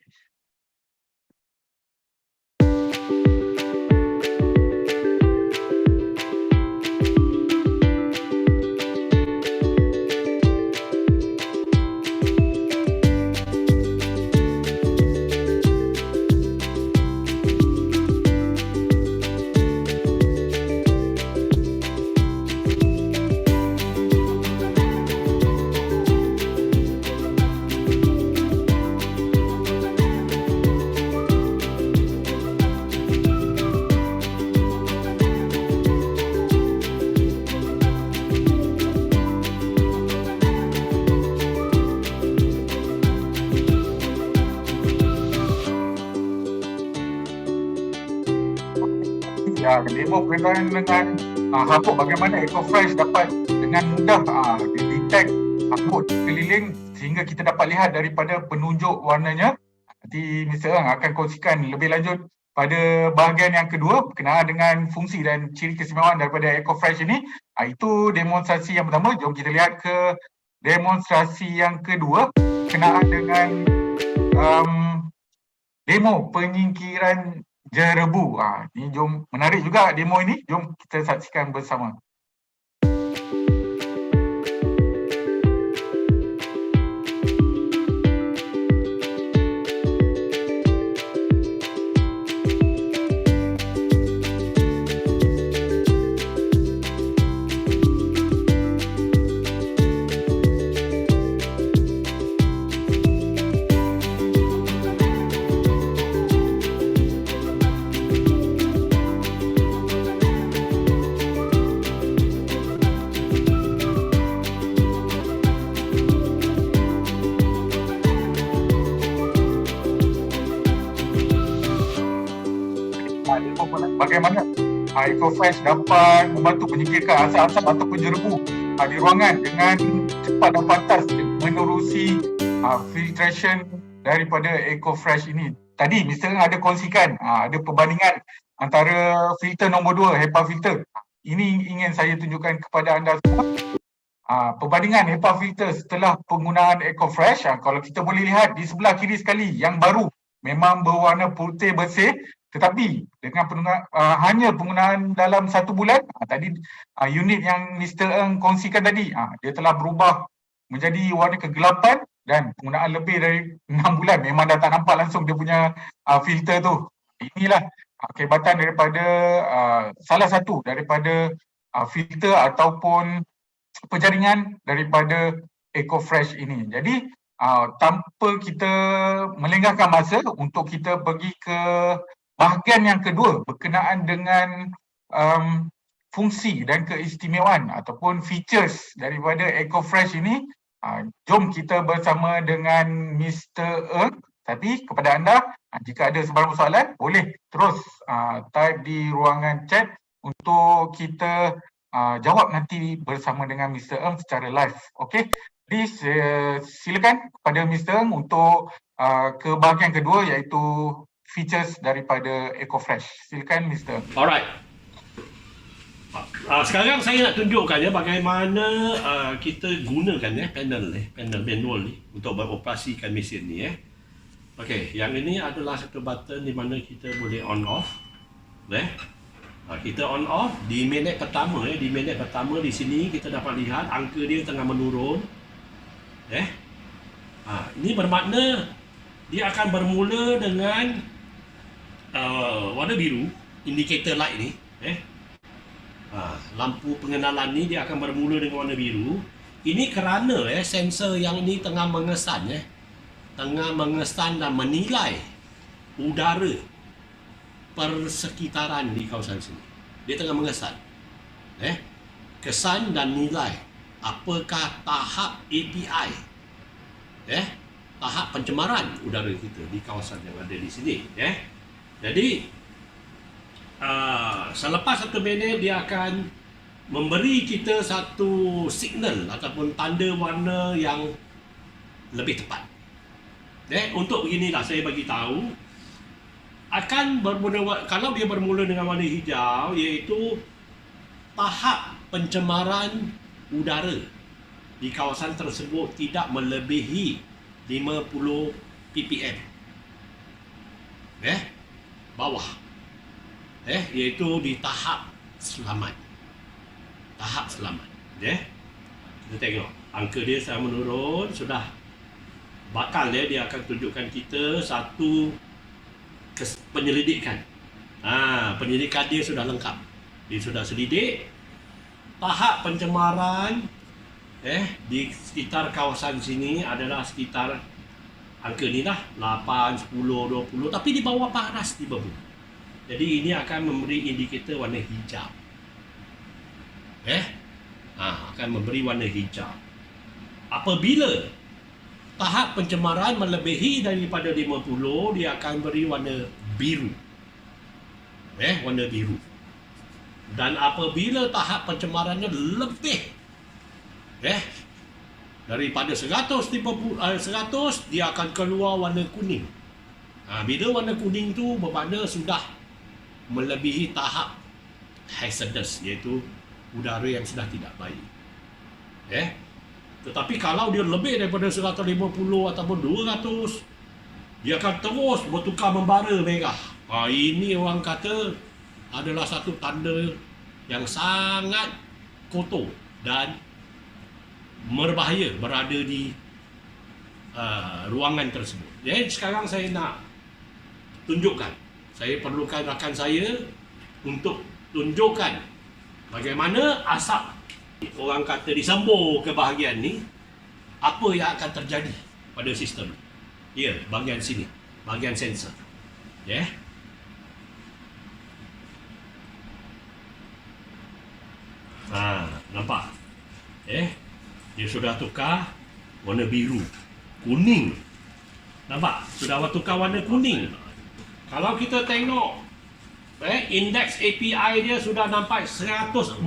Demo berkenaan dengan habuk, bagaimana EcoFresh dapat dengan mudah detect habuk keliling sehingga kita dapat lihat daripada penunjuk warnanya. Nanti Mr. Ng akan kongsikan lebih lanjut pada bahagian yang kedua berkenaan dengan fungsi dan ciri keistimewaan daripada EcoFresh ini. Itu demonstrasi yang pertama. Jom kita lihat ke demonstrasi yang kedua berkenaan dengan demo penyingkiran jerebu. Ini jom, menarik juga demo ini. Jom kita saksikan bersama. EcoFresh dapat membantu menyingkirkan asap-asap ataupun jerebu di ruangan dengan cepat dan pantas menerusi filtration daripada EcoFresh ini. Tadi Mr. Ng ada kongsikan, ada perbandingan antara filter nombor 2, HEPA filter. Ini ingin saya tunjukkan kepada anda semua. Perbandingan HEPA filter setelah penggunaan EcoFresh, kalau kita boleh lihat di sebelah kiri sekali yang baru memang berwarna putih bersih, tetapi dengan hanya penggunaan dalam 1 bulan, tadi unit yang Mr. Ng kongsikan tadi, dia telah berubah menjadi warna kegelapan dan penggunaan lebih dari 6 bulan memang dah tak nampak langsung dia punya filter tu. Inilah kehebatan daripada salah satu daripada filter ataupun penjaringan daripada EcoFresh ini. Jadi tanpa kita melengahkan masa untuk kita pergi ke bahagian yang kedua berkenaan dengan fungsi dan keistimewaan ataupun features daripada EcoFresh ini, jom kita bersama dengan Mr. Ng. Tapi kepada anda, jika ada sebarang soalan, boleh terus type di ruangan chat untuk kita jawab nanti bersama dengan Mr. Ng secara live. Okey, jadi silakan kepada Mr. Ng untuk ke bahagian kedua iaitu features daripada EcoFresh. Silakan Mr. Ng. Alright. Sekarang saya nak tunjukkan bagaimana kita gunakan panel manual ni untuk beroperasikan mesin ni. Okey, yang ini adalah satu button di mana kita boleh on off. Kita on off di minit pertama. Di minit pertama di sini kita dapat lihat angka dia tengah menurun. Ini bermakna dia akan bermula dengan warna biru, indicator light ni. Lampu pengenalan ni dia akan bermula dengan warna biru. Ini kerana sensor yang ini tengah mengesan dan menilai udara persekitaran di kawasan sini. Dia tengah mengesan, kesan dan nilai apakah tahap API, tahap pencemaran udara kita di kawasan yang ada di sini. Jadi selepas 1 minit dia akan memberi kita satu signal ataupun tanda warna yang lebih tepat. Untuk beginilah saya bagi tahu akan bermula, kalau dia bermula dengan warna hijau, iaitu tahap pencemaran udara di kawasan tersebut tidak melebihi 50 ppm bawah, iaitu di tahap selamat. Kita tengok angka dia sedang menurun, sudah bakal dia akan tunjukkan kita satu penyelidikan. Penyelidikan dia sudah lengkap. Dia sudah selidik tahap pencemaran di sekitar kawasan sini adalah sekitar angka ni lah 8, 10, 20, tapi di bawah paras di bawah. Jadi ini akan memberi indikator warna hijau. Akan memberi warna hijau. Apabila tahap pencemaran melebihi daripada 50, dia akan beri warna biru. Warna biru. Dan apabila tahap pencemarannya lebih daripada 100, dia akan keluar warna kuning. Bila warna kuning tu bermakna sudah melebihi tahap hazardous, iaitu udara yang sudah tidak baik. Tetapi kalau dia lebih daripada 150 ataupun 200, dia akan terus bertukar membara merah. Ini orang kata adalah satu tanda yang sangat kotor dan berbahaya berada di ruangan tersebut. Jadi sekarang saya nak tunjukkan. Saya perlukan rakan saya untuk tunjukkan bagaimana asap orang kata disambung ke bahagian ni, apa yang akan terjadi pada sistem. Bahagian sini, bahagian sensor. Nampak? Dia sudah tukar warna biru, kuning. Nampak? Sudah tukar warna kuning. Kalau kita tengok Indeks API dia sudah nampak 140.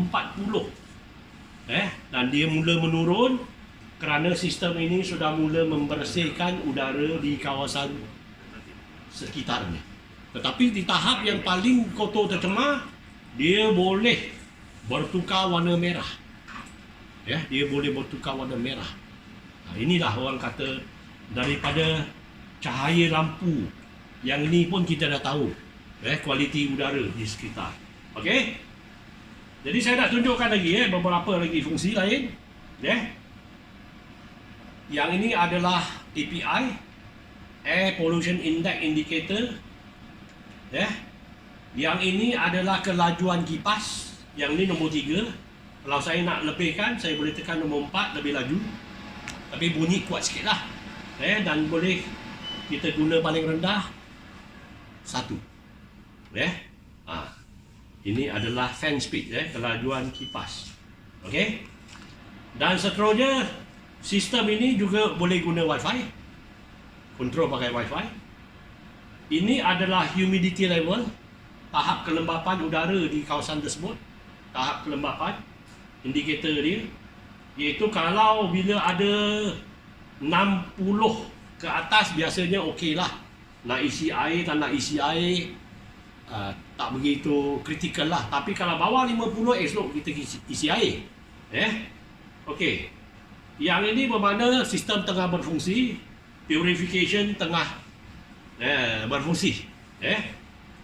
Dan dia mula menurun kerana sistem ini sudah mula membersihkan udara di kawasan sekitarnya. Tetapi di tahap yang paling kotor tercemar, dia boleh bertukar warna merah. Dia boleh bertukar warna merah. Inilah orang kata daripada cahaya lampu. Yang ini pun kita dah tahu kualiti udara di sekitar. Okey. Jadi saya nak tunjukkan lagi beberapa lagi fungsi lain. Yang ini adalah API, Air Pollution Index Indicator. Yang ini adalah kelajuan kipas. Yang ini nombor 3. Kalau saya nak lebihkan, saya boleh tekan nombor 4 lebih laju. Tapi bunyi kuat sikit lah. Dan boleh kita guna paling rendah 1. Ini adalah fan speed, kelajuan kipas. Okey. Dan seterusnya, sistem ini juga boleh guna Wi-Fi. Kontrol pakai Wi-Fi. Ini adalah humidity level, tahap kelembapan udara di kawasan tersebut. Tahap kelembapan, indikator dia, iaitu kalau bila ada 60 ke atas biasanya okey lah. Nak isi air, tak nak isi air, tak begitu kritikal lah. Tapi kalau bawah 50 elok kita isi air. Okey. Yang ini bermakna sistem tengah berfungsi, purification tengah berfungsi.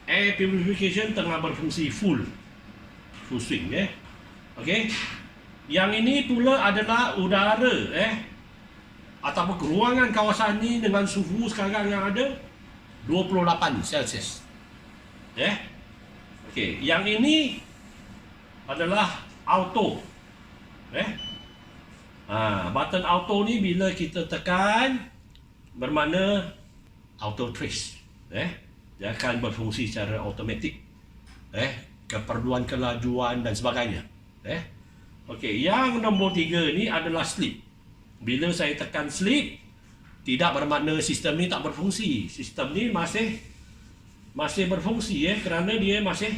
Air purification tengah berfungsi full swing. Okey. Yang ini pula adalah udara ataupun ruangan kawasan ini dengan suhu sekarang yang ada 28 Celsius. Okey, yang ini adalah auto. Button auto ni bila kita tekan bermakna auto trace. Dia akan berfungsi secara automatik. Keperluan kelajuan dan sebagainya. Okey, yang nombor 3 ni adalah sleep. Bila saya tekan sleep, tidak bermakna sistem ni tak berfungsi. Sistem ni masih berfungsi kerana dia masih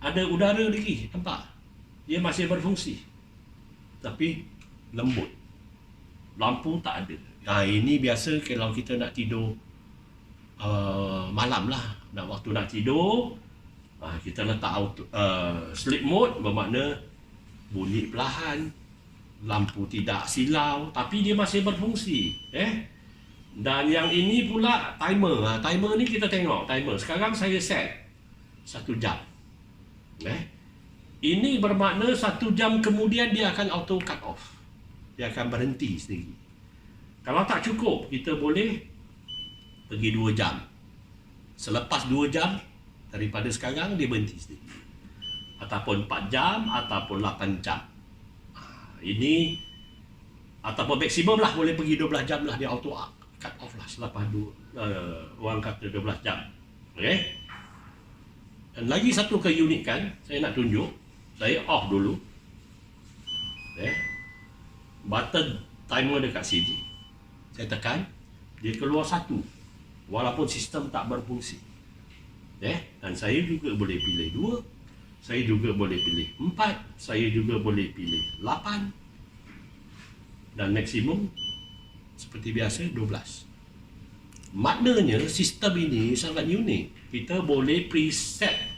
ada udara lagi, nampak? Dia masih berfungsi. Tapi lembut. Lampu tak ada. Ini biasa kalau kita nak tidur malam lah. Waktu nak tidur, kita letak sleep mode, bermakna bunyi perlahan, lampu tidak silau, tapi dia masih berfungsi. Dan yang ini pula timer. Timer ni kita tengok timer. Sekarang saya set 1 jam. Ini bermakna 1 jam kemudian dia akan auto cut off. Dia akan berhenti sendiri. Kalau tak cukup, kita boleh pergi 2 jam. Selepas 2 jam daripada sekarang dia berhenti sendiri. Ataupun 4 jam ataupun 8 jam. Ini ataupun maksimum lah, boleh pergi 12 jam lah dia auto cut off lah selepas orang kata 12 jam. Okey. Dan lagi satu keunikan saya nak tunjuk. Saya off dulu. Button timer dekat sini. Saya tekan, dia keluar 1. Walaupun sistem tak berfungsi. Dan saya juga boleh pilih 2. Saya juga boleh pilih 4. Saya juga boleh pilih 8. Dan maksimum seperti biasa 12. Maknanya sistem ini sangat unik. Kita boleh preset.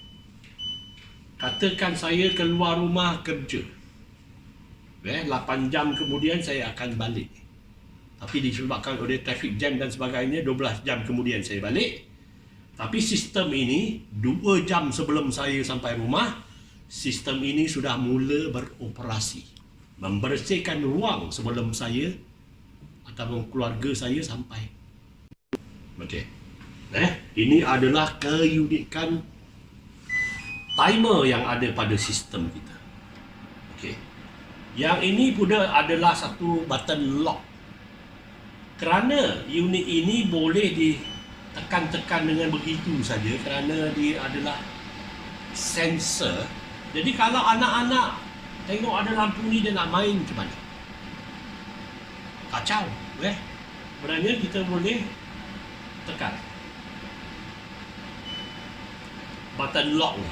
Katakan saya keluar rumah kerja, 8 jam kemudian saya akan balik. Tapi disebabkan oleh traffic jam dan sebagainya, 12 jam kemudian saya balik. Tapi sistem ini 2 jam sebelum saya sampai rumah, sistem ini sudah mula beroperasi, membersihkan ruang sebelum saya atau keluarga saya sampai. Okey. Ini adalah keunikan timer yang ada pada sistem kita. Okey. Yang ini pula adalah satu button lock. Kerana unit ini boleh ditekan-tekan dengan begitu saja kerana dia adalah sensor. Jadi kalau anak-anak tengok ada lampu ni dia nak main macam mana? Kacau. Sebenarnya kita boleh tekan. button lock ni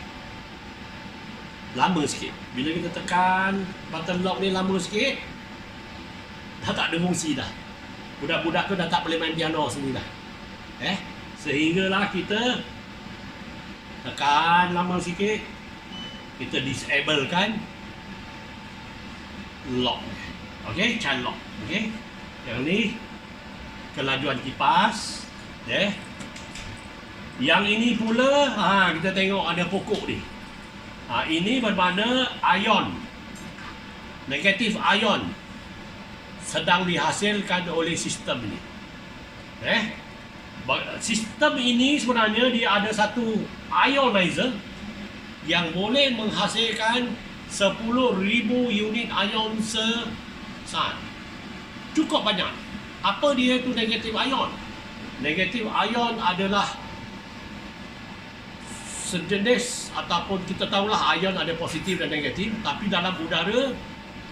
lama sikit. Bila kita tekan button lock ni lama sikit, dah tak ada fungsi dah. Budak-budak tu dah tak boleh main piano sendiri dah. Sehinggalah kita tekan lama sikit, kita disable kan lock. Okey, child lock. Okey. Yang ni kelajuan kipas. Yang ini pula kita tengok ada pokok ni. Ini bermakna ion, negatif ion sedang dihasilkan oleh sistem ini. Sistem ini sebenarnya dia ada satu ionizer yang boleh menghasilkan 10,000 unit ion sesaat. Cukup banyak. Apa dia itu negatif ion? Negatif ion adalah sejenis, ataupun kita tahulah ion ada positif dan negatif, tapi dalam udara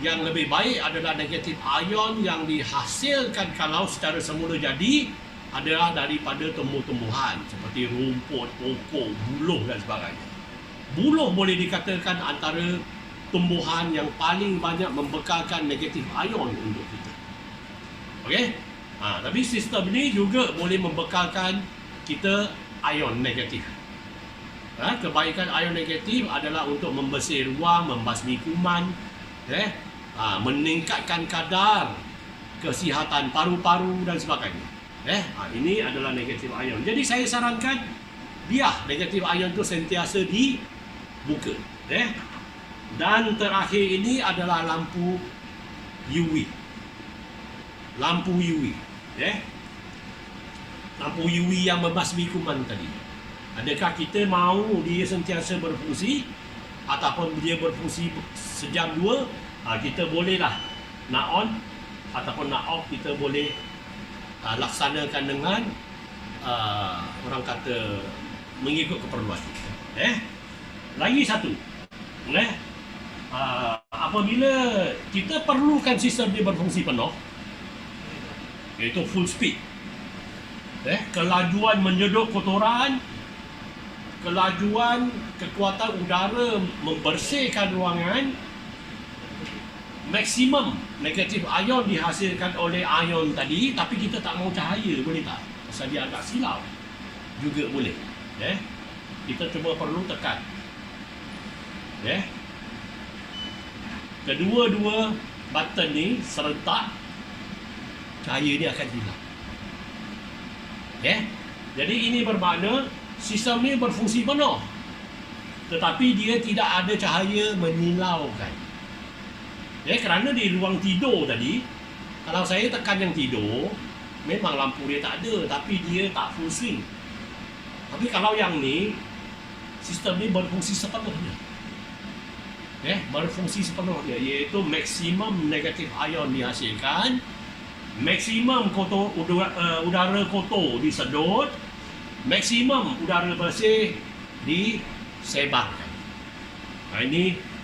yang lebih baik adalah negatif ion yang dihasilkan kalau secara semula jadi adalah daripada tumbuh-tumbuhan seperti rumput, pokok, buluh dan sebagainya. Buluh boleh dikatakan antara tumbuhan yang paling banyak membekalkan negatif ion untuk kita. Okey? Tapi sistem ini juga boleh membekalkan kita ion negatif. Kebaikan ion negatif adalah untuk membersih ruang, membasmi kuman, meningkatkan kadar kesihatan paru-paru dan sebagainya. Ini adalah negatif ion. Jadi saya sarankan biar negatif ion itu sentiasa dibuka. Dan terakhir ini adalah lampu UV. Lampu UV. Lampu UV yang membasmi kuman tadi. Adakah kita mahu dia sentiasa berfungsi ataupun dia berfungsi sejam dua? Kita bolehlah nak on ataupun nak off, kita boleh laksanakan dengan orang kata mengikut keperluan. Lagi satu, apabila kita perlukan sistem dia berfungsi penuh, iaitu full speed, kelajuan menyedot kotoran, kelajuan kekuatan udara membersihkan ruangan, maksimum negatif ion dihasilkan oleh ion tadi, tapi kita tak mau cahaya, boleh tak? Pasal dia agak silau juga boleh. Kita cuma perlu tekan. Kedua-dua button ni serentak, cahaya ni akan hilang. Jadi ini bermakna sistem ni berfungsi penuh, tetapi dia tidak ada cahaya menyilaukan. Kerana di ruang tidur tadi, kalau saya tekan yang tidur, memang lampu dia tak ada, tapi dia tak full swing. Tapi kalau yang ni, sistem ni berfungsi sepenuhnya. Berfungsi sepenuhnya, iaitu maksimum negatif ion dihasilkan, maksimum udara kotor disedot, maksimum udara bersih disebarkan. Ini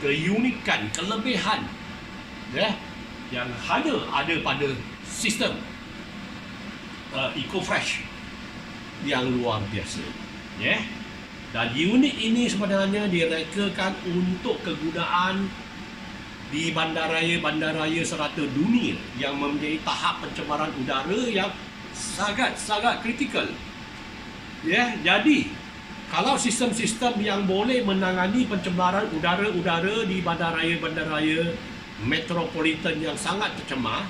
keunikan, kelebihan yang hanya ada pada sistem EcoFresh yang luar biasa. Dan unit ini sebenarnya direkakan untuk kegunaan di bandaraya-bandaraya serata dunia yang mempunyai tahap pencemaran udara yang sangat-sangat kritikal. Jadi kalau sistem-sistem yang boleh menangani pencemaran udara-udara di bandaraya-bandaraya metropolitan yang sangat tercemar,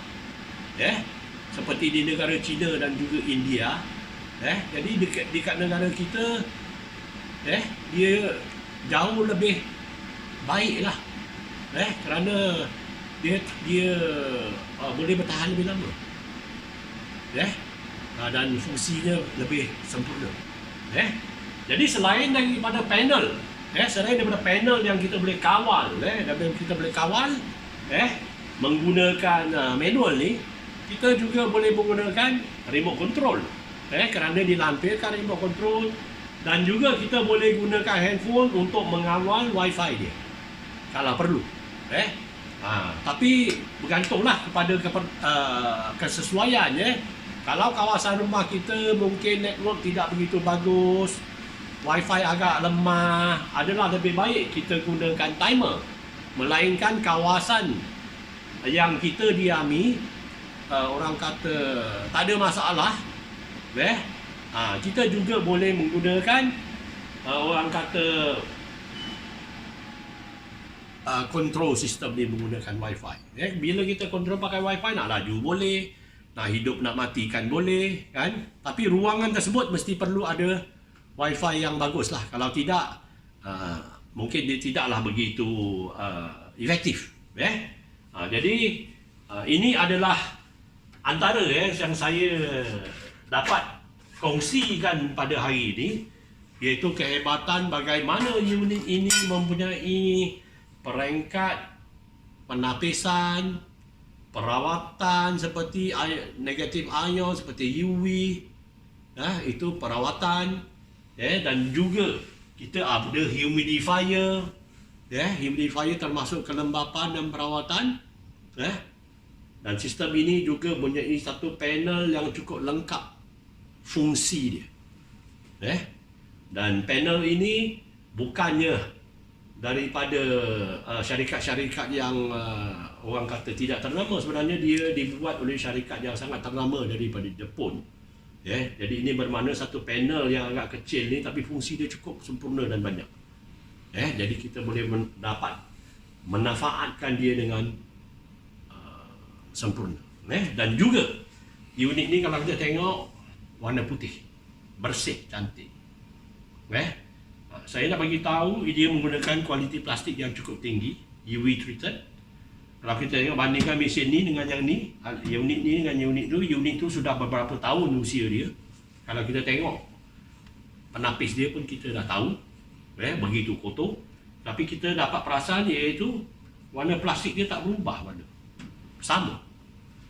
seperti di negara China dan juga India, jadi dekat negara kita, dia jauh lebih baiklah, kerana dia boleh bertahan lebih lama, dan fungsinya lebih sempurna. Jadi selain daripada panel, yang kita boleh kawal, menggunakan manual ni, kita juga boleh menggunakan remote control, kerana dilampirkan remote control, dan juga kita boleh gunakan handphone untuk mengawal wifi dia kalau perlu. Tapi bergantunglah kepada kesesuaian. Kalau kawasan rumah kita mungkin network tidak begitu bagus, Wi-Fi agak lemah, adalah lebih baik kita gunakan timer. Melainkan kawasan yang kita diami, orang kata tak ada masalah, kita juga boleh menggunakan orang kata control sistem ni menggunakan Wi-Fi. Bila kita control pakai Wi-Fi, nak laju boleh, nak hidup nak matikan boleh, kan? Tapi ruangan tersebut mesti perlu ada Wi-Fi yang bagus lah. Kalau tidak, mungkin dia tidaklah begitu efektif. Jadi ini adalah antara yang saya dapat kongsikan pada hari ini, iaitu kehebatan bagaimana unit ini mempunyai perangkat penapisan, perawatan seperti negatif ion, seperti UV, itu perawatan, dan juga kita ada humidifier, humidifier termasuk kelembapan dan perawatan, dan sistem ini juga mempunyai satu panel yang cukup lengkap fungsi dia, dan panel ini bukannya daripada syarikat-syarikat yang orang kata tidak ternama. Sebenarnya dia dibuat oleh syarikat yang sangat ternama daripada Jepun. Jadi ini bermakna satu panel yang agak kecil ni tapi fungsi dia cukup sempurna dan banyak. Jadi kita boleh dapat memanfaatkan dia dengan sempurna. Dan juga unit ni kalau kita tengok warna putih, bersih, cantik. Saya nak bagi tahu dia menggunakan kualiti plastik yang cukup tinggi, UV treated. Kalau kita tengok bandingkan mesin ni dengan yang ni, unit ni dengan unit tu sudah beberapa tahun usia dia. Kalau kita tengok penapis dia pun kita dah tahu, begitu kotor. Tapi kita dapat perasan iaitu warna plastik dia tak berubah warna, sama.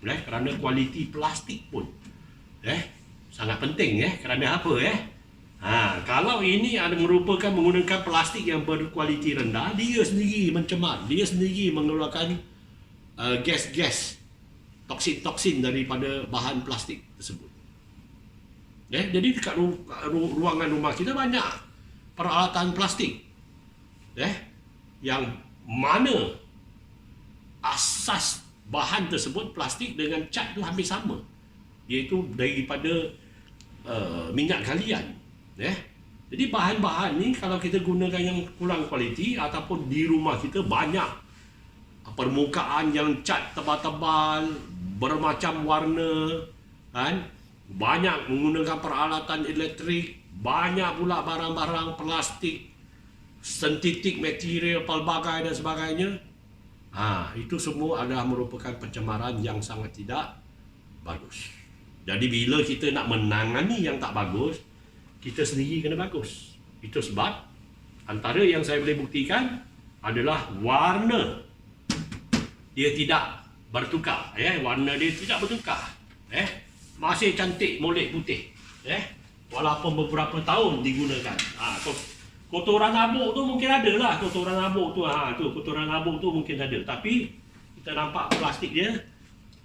Kerana kualiti plastik pun sangat penting. Kerana apa? Kalau ini ada merupakan menggunakan plastik yang berkualiti rendah, dia sendiri mencemar, dia sendiri mengeluarkan gas-gas, toksin-toksin daripada bahan plastik tersebut. Jadi dekat ruangan rumah kita banyak peralatan plastik, yang mana asas bahan tersebut plastik dengan cat tu hampir sama, iaitu daripada minyak galian. Jadi bahan-bahan ni kalau kita gunakan yang kurang kualiti ataupun di rumah kita banyak permukaan yang cat tebal-tebal bermacam warna, banyak menggunakan peralatan elektrik, banyak pula barang-barang plastik, sintetik material pelbagai dan sebagainya, itu semua adalah merupakan pencemaran yang sangat tidak bagus. Jadi bila kita nak menangani yang tak bagus, kita sendiri kena bagus. Itu sebab antara yang saya boleh buktikan adalah warna dia tidak bertukar. Warna dia tidak bertukar. Masih cantik, molek, putih. Walaupun beberapa tahun digunakan. Kotoran habuk tu mungkin ada lah. Kotoran habuk tu mungkin ada. Tapi kita nampak plastik dia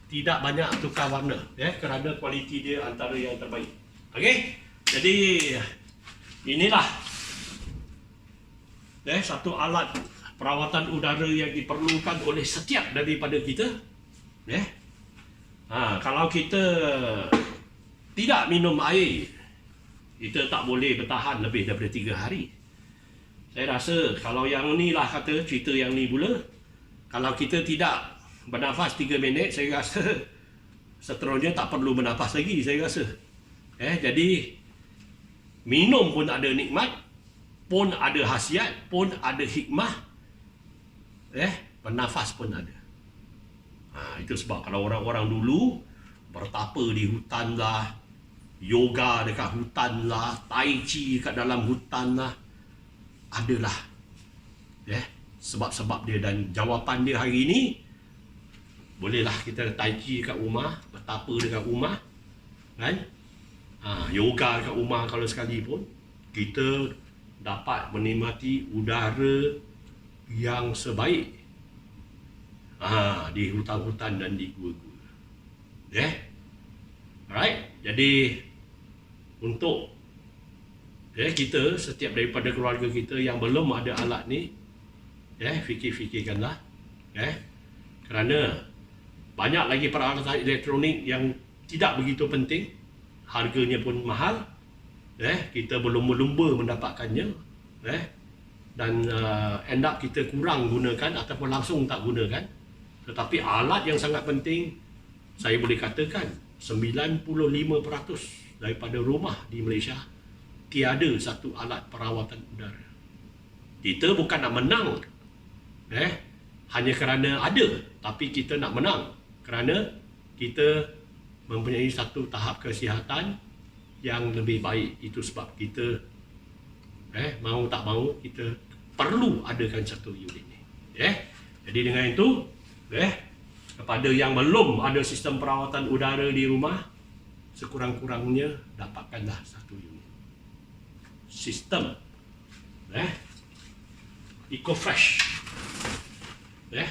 tidak banyak tukar warna. Kerana kualiti dia antara yang terbaik. Okey? Jadi inilah satu alat perawatan udara yang diperlukan oleh setiap daripada kita. Kalau kita tidak minum air, kita tak boleh bertahan lebih daripada 3 hari. Saya rasa kalau yang ni lah kata cerita yang ni pula, kalau kita tidak bernafas 3 minit, saya rasa seterusnya tak perlu bernafas lagi, saya rasa. Jadi minum pun ada nikmat, pun ada khasiat, pun ada hikmah, bernafas pun ada. Itu sebab kalau orang-orang dulu bertapa di hutan lah, yoga dekat hutan lah, tai chi dekat dalam hutan lah, adalah sebab-sebab dia. Dan jawapan dia hari ini, bolehlah kita tai chi dekat rumah, bertapa dekat rumah, yoga dekat rumah kalau sekali pun, kita dapat menikmati udara yang sebaik di hutan-hutan dan di gua-gua. Alright, jadi untuk Kita setiap daripada keluarga kita yang belum ada alat ni, fikir-fikirkanlah. Kerana banyak lagi peralatan elektronik yang tidak begitu penting, harganya pun mahal, kita berlumba-lumba mendapatkannya, dan end up kita kurang gunakan ataupun langsung tak gunakan. Tetapi alat yang sangat penting, saya boleh katakan 95% daripada rumah di Malaysia tiada satu alat perawatan udara. Kita bukan nak menang hanya kerana ada, tapi kita nak menang kerana kita mempunyai satu tahap kesihatan yang lebih baik. Itu sebab kita mau tak mau kita perlu adakan satu unit ni. Jadi dengan itu, kepada yang belum ada sistem perawatan udara di rumah, sekurang-kurangnya dapatkanlah satu unit. Sistem EcoFresh,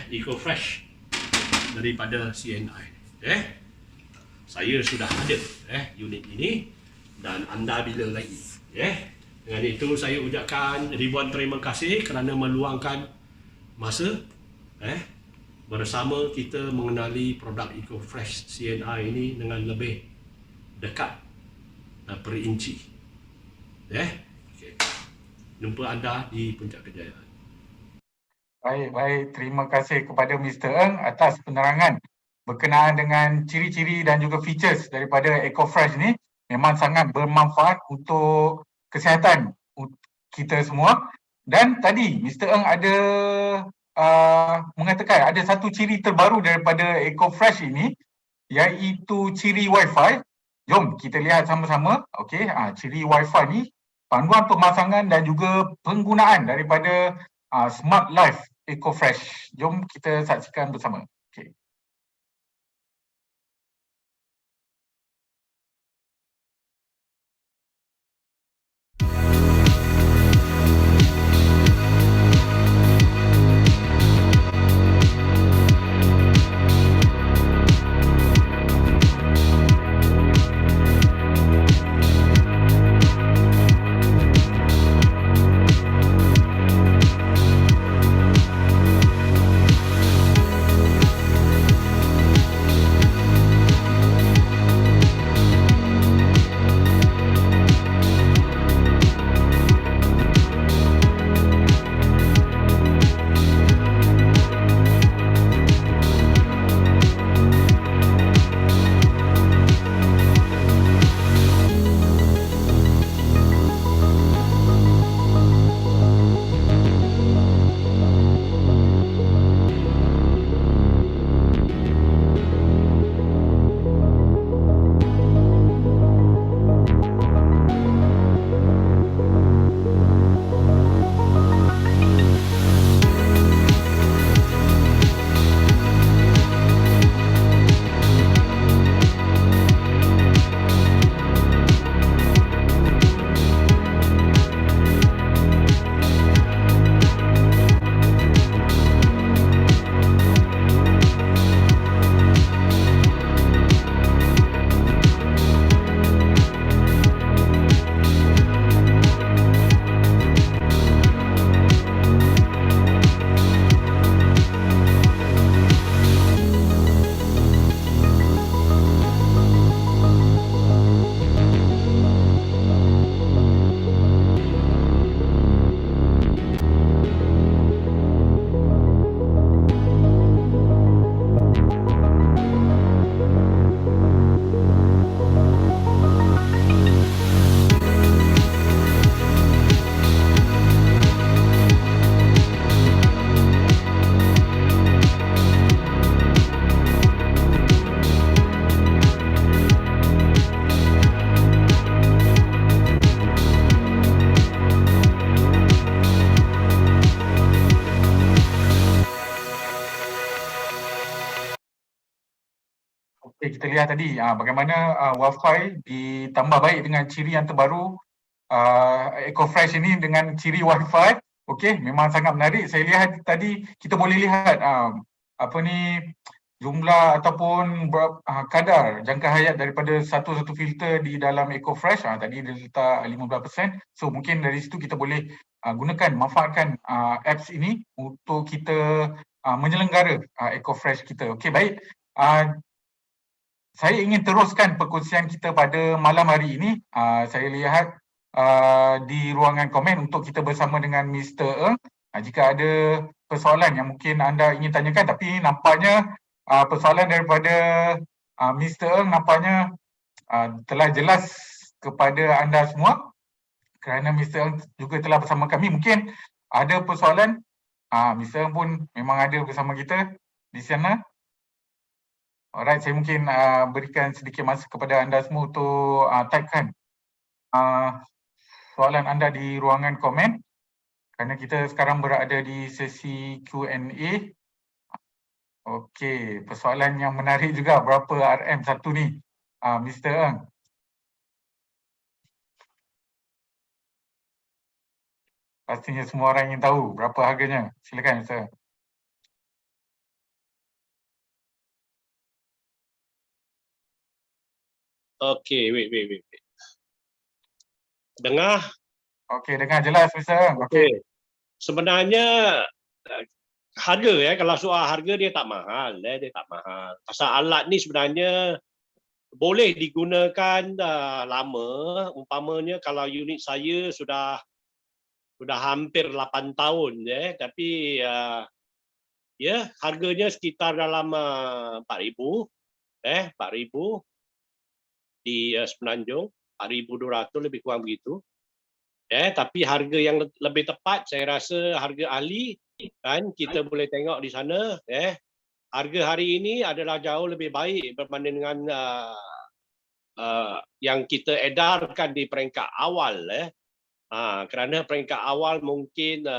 EcoFresh daripada CNI. Saya sudah ada unit ini dan anda bila lagi. Dengan itu saya ucapkan ribuan terima kasih kerana meluangkan masa bersama kita mengenali produk EcoFresh CNI ini dengan lebih dekat perinci. Jumpa anda di Puncak Kejayaan. Baik. Terima kasih kepada Mr. Ng atas penerangan berkenaan dengan ciri-ciri dan juga features daripada EcoFresh ni. Memang sangat bermanfaat untuk kesihatan kita semua. Dan tadi Mr. Ng ada mengatakan ada satu ciri terbaru daripada EcoFresh ini, iaitu ciri Wi-Fi. Jom kita lihat sama-sama. Ciri Wi-Fi ni, panduan pemasangan dan juga penggunaan daripada Smart Life EcoFresh. Jom kita saksikan bersama. Kita lihat tadi bagaimana Wi-Fi ditambah baik dengan ciri yang terbaru EcoFresh ini dengan ciri Wi-Fi. Memang sangat menarik. Saya lihat tadi kita boleh lihat jumlah ataupun kadar jangka hayat daripada satu filter di dalam EcoFresh, tadi dia letak 15%. So mungkin dari situ kita boleh manfaatkan apps ini untuk kita menyelenggara EcoFresh kita. Okey, baik. Saya ingin teruskan perkongsian kita pada malam hari ini. Saya lihat di ruangan komen untuk kita bersama dengan Mr. Eng. Jika ada persoalan yang mungkin anda ingin tanyakan, tapi nampaknya persoalan daripada Mr. Eng nampaknya telah jelas kepada anda semua kerana Mr. Eng juga telah bersama kami. Mungkin ada persoalan, Mr. Eng pun memang ada bersama kita di sana. Alright, saya mungkin berikan sedikit masa kepada anda semua untuk typekan soalan anda di ruangan komen kerana kita sekarang berada di sesi Q&A. Okey, persoalan yang menarik juga, berapa RM1 ni, Mr. Eng? Pastinya semua orang ingin tahu berapa harganya. Silakan, Mr. Eng. Okey, wait. Dengar? Okey, dengar jelas, Mr. Eng. Okey. Sebenarnya harga kalau soal harga dia tak mahal, dia tak mahal. Pasal alat ni sebenarnya boleh digunakan lama. Umpamanya kalau unit saya sudah hampir 8 tahun tapi harganya sekitar dalam 4,000 4,000 di Semenanjung, 4,200 lebih kurang begitu. Tapi harga yang lebih tepat saya rasa harga ahli kan kita boleh tengok di sana. Harga hari ini adalah jauh lebih baik berbanding dengan yang kita edarkan di peringkat awal. Kerana peringkat awal mungkin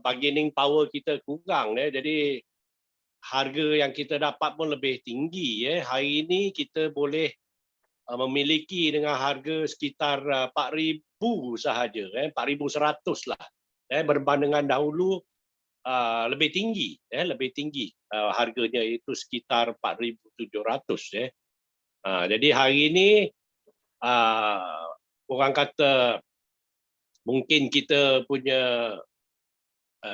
bargaining power kita kurang. Jadi harga yang kita dapat pun lebih tinggi. Hari ini kita boleh memiliki dengan harga sekitar 4,000 sahaja, 4,100 lah. Berbandingan dahulu lebih tinggi, harganya itu sekitar 4,700. Jadi hari ini orang kata mungkin kita punya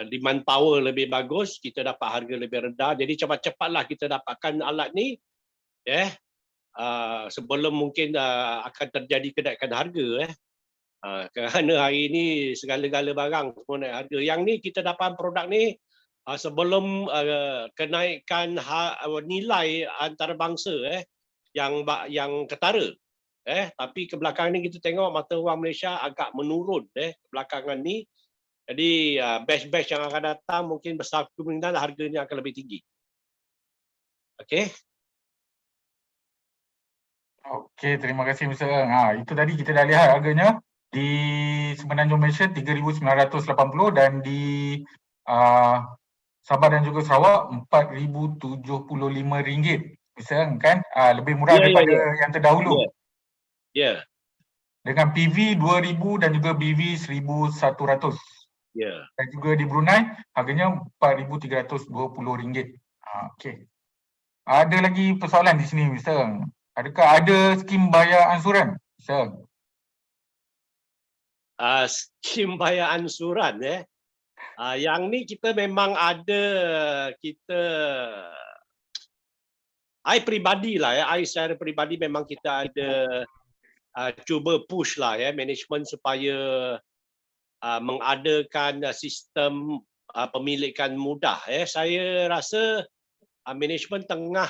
demand power lebih bagus, kita dapat harga lebih rendah. Jadi cepat-cepatlah kita dapatkan alat ni, sebelum mungkin akan terjadi kenaikan harga. Kerana hari ini segala-gala barang semua naik harga. Yang ni kita dapat produk ni sebelum kenaikan nilai antarabangsa yang ketara. Tapi kebelakangan ni kita tengok mata wang Malaysia agak menurun kebelakangan ni. Jadi batch-batch yang akan datang mungkin besar kemungkinan harganya akan lebih tinggi. Okey. Okey, terima kasih Mr. Eng. Itu tadi kita dah lihat harganya di Semenanjung Malaysia 3,980 dan di Sabah dan juga Sarawak RM4,075. Mr. Eng kan lebih murah daripada yang terdahulu. Ya. Dengan PV 2,000 dan juga BV 1,100. Ya. Dan juga di Brunei harganya RM4,320. Okey. Ada lagi persoalan di sini Mr. Eng. Adakah ada skim bayar ansuran, Mr. Eng? Skim bayar ansuran yang ni kita memang ada, I peribadi lah I secara peribadi memang kita ada cuba push lah management supaya mengadakan sistem pemilikan mudah. Saya rasa management tengah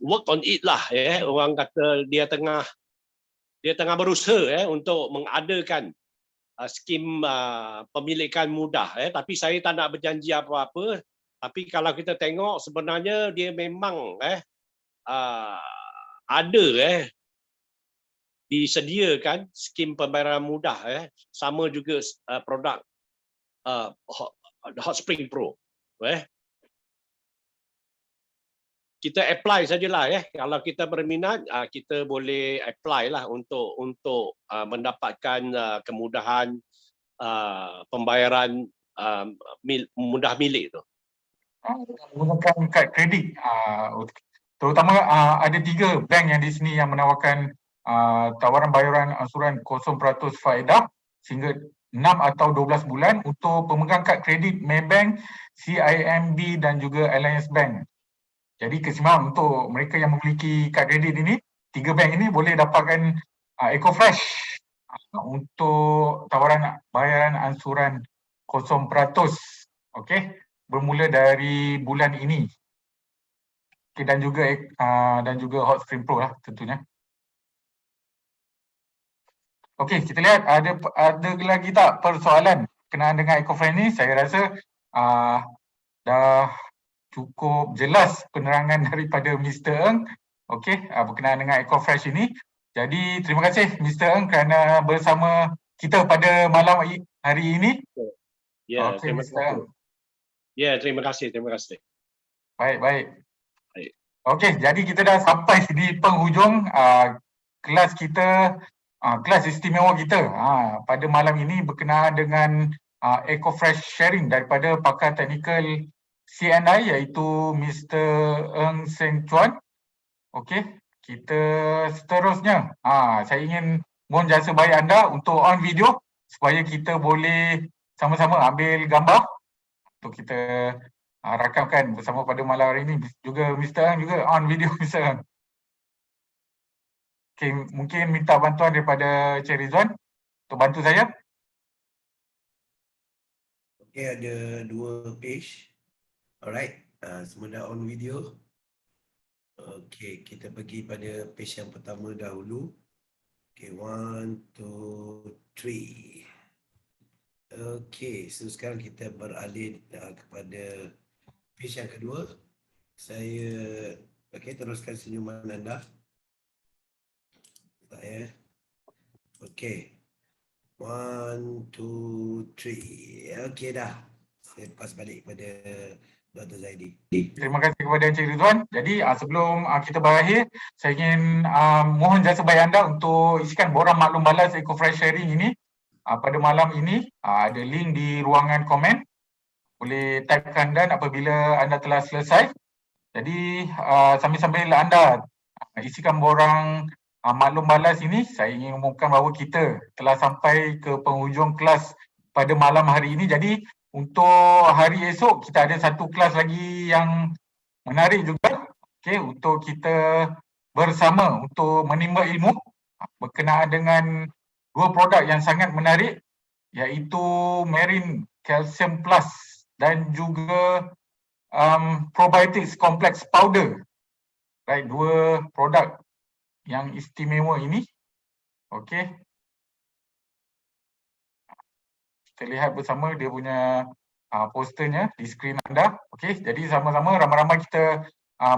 work on it lah. Orang kata dia tengah berusaha untuk mengadakan skim pemilikan mudah. Tapi saya tak nak berjanji apa-apa. Tapi kalau kita tengok sebenarnya dia memang ada disediakan skim pembayaran mudah. Sama juga produk Hot Spring Pro. Kita apply sajalah kalau kita berminat kita boleh apply lah untuk mendapatkan kemudahan pembayaran mudah milik tu. menggunakan kad kredit. Terutama ada 3 bank yang di sini yang menawarkan tawaran bayaran angsuran 0% faedah sehingga 6 atau 12 bulan untuk pemegang kad kredit Maybank, CIMB dan juga Alliance Bank. Jadi keseimbangan untuk mereka yang memiliki kad kredit ini, 3 bank ini boleh dapatkan EcoFresh untuk tawaran bayaran angsuran 0%, okey, bermula dari bulan ini. Okay, dan juga Hot Stream Pro lah tentunya. Okey, kita lihat ada lagi tak persoalan berkenaan dengan EcoFresh ni. Saya rasa dah cukup jelas penerangan daripada Mr. Ng, okey, berkenaan dengan EcoFresh ini. Jadi terima kasih Mr. Ng kerana bersama kita pada malam hari ini. Ya, Okey, terima Mr. Ng. kasih. Ya, terima kasih. Baik. Okey, jadi kita dah sampai di penghujung kelas kita, kelas istimewa kita pada malam ini berkenaan dengan EcoFresh sharing daripada pakar teknikal CNI iaitu Mr. Ng Seng Chuan. Okey, kita seterusnya. Saya ingin mohon jasa baik anda untuk on video supaya kita boleh sama-sama ambil gambar untuk kita rakamkan bersama pada malam hari ini. Juga Mr. Ang juga on video Mr. Ang. Okay, mungkin minta bantuan daripada Cik Rizwan untuk bantu saya. Okay, ada 2 page. Alright, semua dah on video. Okay, kita pergi pada page yang pertama dahulu. Okay, 1, 2, 3. Okay, so sekarang kita beralih kepada page yang kedua. Saya teruskan senyuman anda. Okay. 1, 2, 3. Okay dah. Saya pas balik pada Dr. Zaidi. Terima kasih kepada Encik Rizwan. Jadi sebelum kita berakhir, saya ingin mohon jasa baik anda untuk isikan borang maklum balas EcoFresh sharing ini. Pada malam ini ada link di ruangan komen. Boleh typekan dan apabila anda telah selesai. Jadi sambil-sambil anda isikan borang maklum balas ini, saya ingin umumkan bahawa kita telah sampai ke penghujung kelas pada malam hari ini. Jadi untuk hari esok kita ada satu kelas lagi yang menarik juga, okey, untuk kita bersama untuk menimba ilmu berkenaan dengan 2 produk yang sangat menarik iaitu Marine Calcium Plus dan juga Probiotics Complex Powder. Right, 2 produk yang istimewa ini. Okey. Kita lihat bersama dia punya posternya di skrin anda. Okey, jadi sama-sama ramai-ramai kita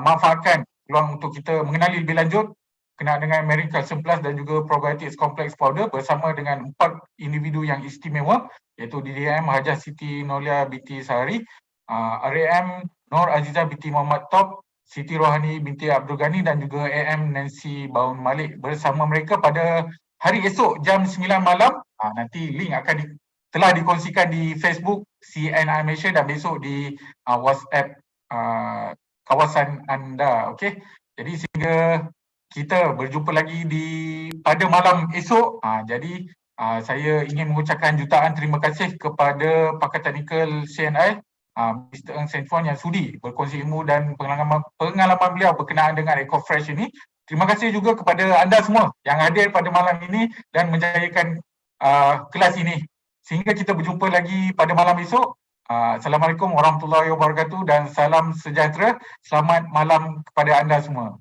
manfaatkan peluang untuk kita mengenali lebih lanjut berkenaan dengan Marine Calcium Plus dan juga Probiotics Complex Powder bersama dengan 4 individu yang istimewa iaitu DDM Hajah Siti Nolia binti Sahari, RAM Nur Azizah binti Muhammad Top, Siti Rohani binti Abdul Ghani dan juga AM Nancy Baun Malik. Bersama mereka pada hari esok jam 9 malam. Nanti link akan telah dikongsikan di Facebook CNI Malaysia dan besok di WhatsApp kawasan anda. Okey. Jadi sehingga kita berjumpa lagi pada malam esok. Jadi saya ingin mengucapkan jutaan terima kasih kepada pakar teknikal CNI Mr. Ng Seng Chuan yang sudi berkongsi ilmu dan pengalaman beliau berkenaan dengan EcoFresh ini. Terima kasih juga kepada anda semua yang hadir pada malam ini dan menjayakan kelas ini. Sehingga kita berjumpa lagi pada malam esok. Assalamualaikum warahmatullahi wabarakatuh dan salam sejahtera. Selamat malam kepada anda semua.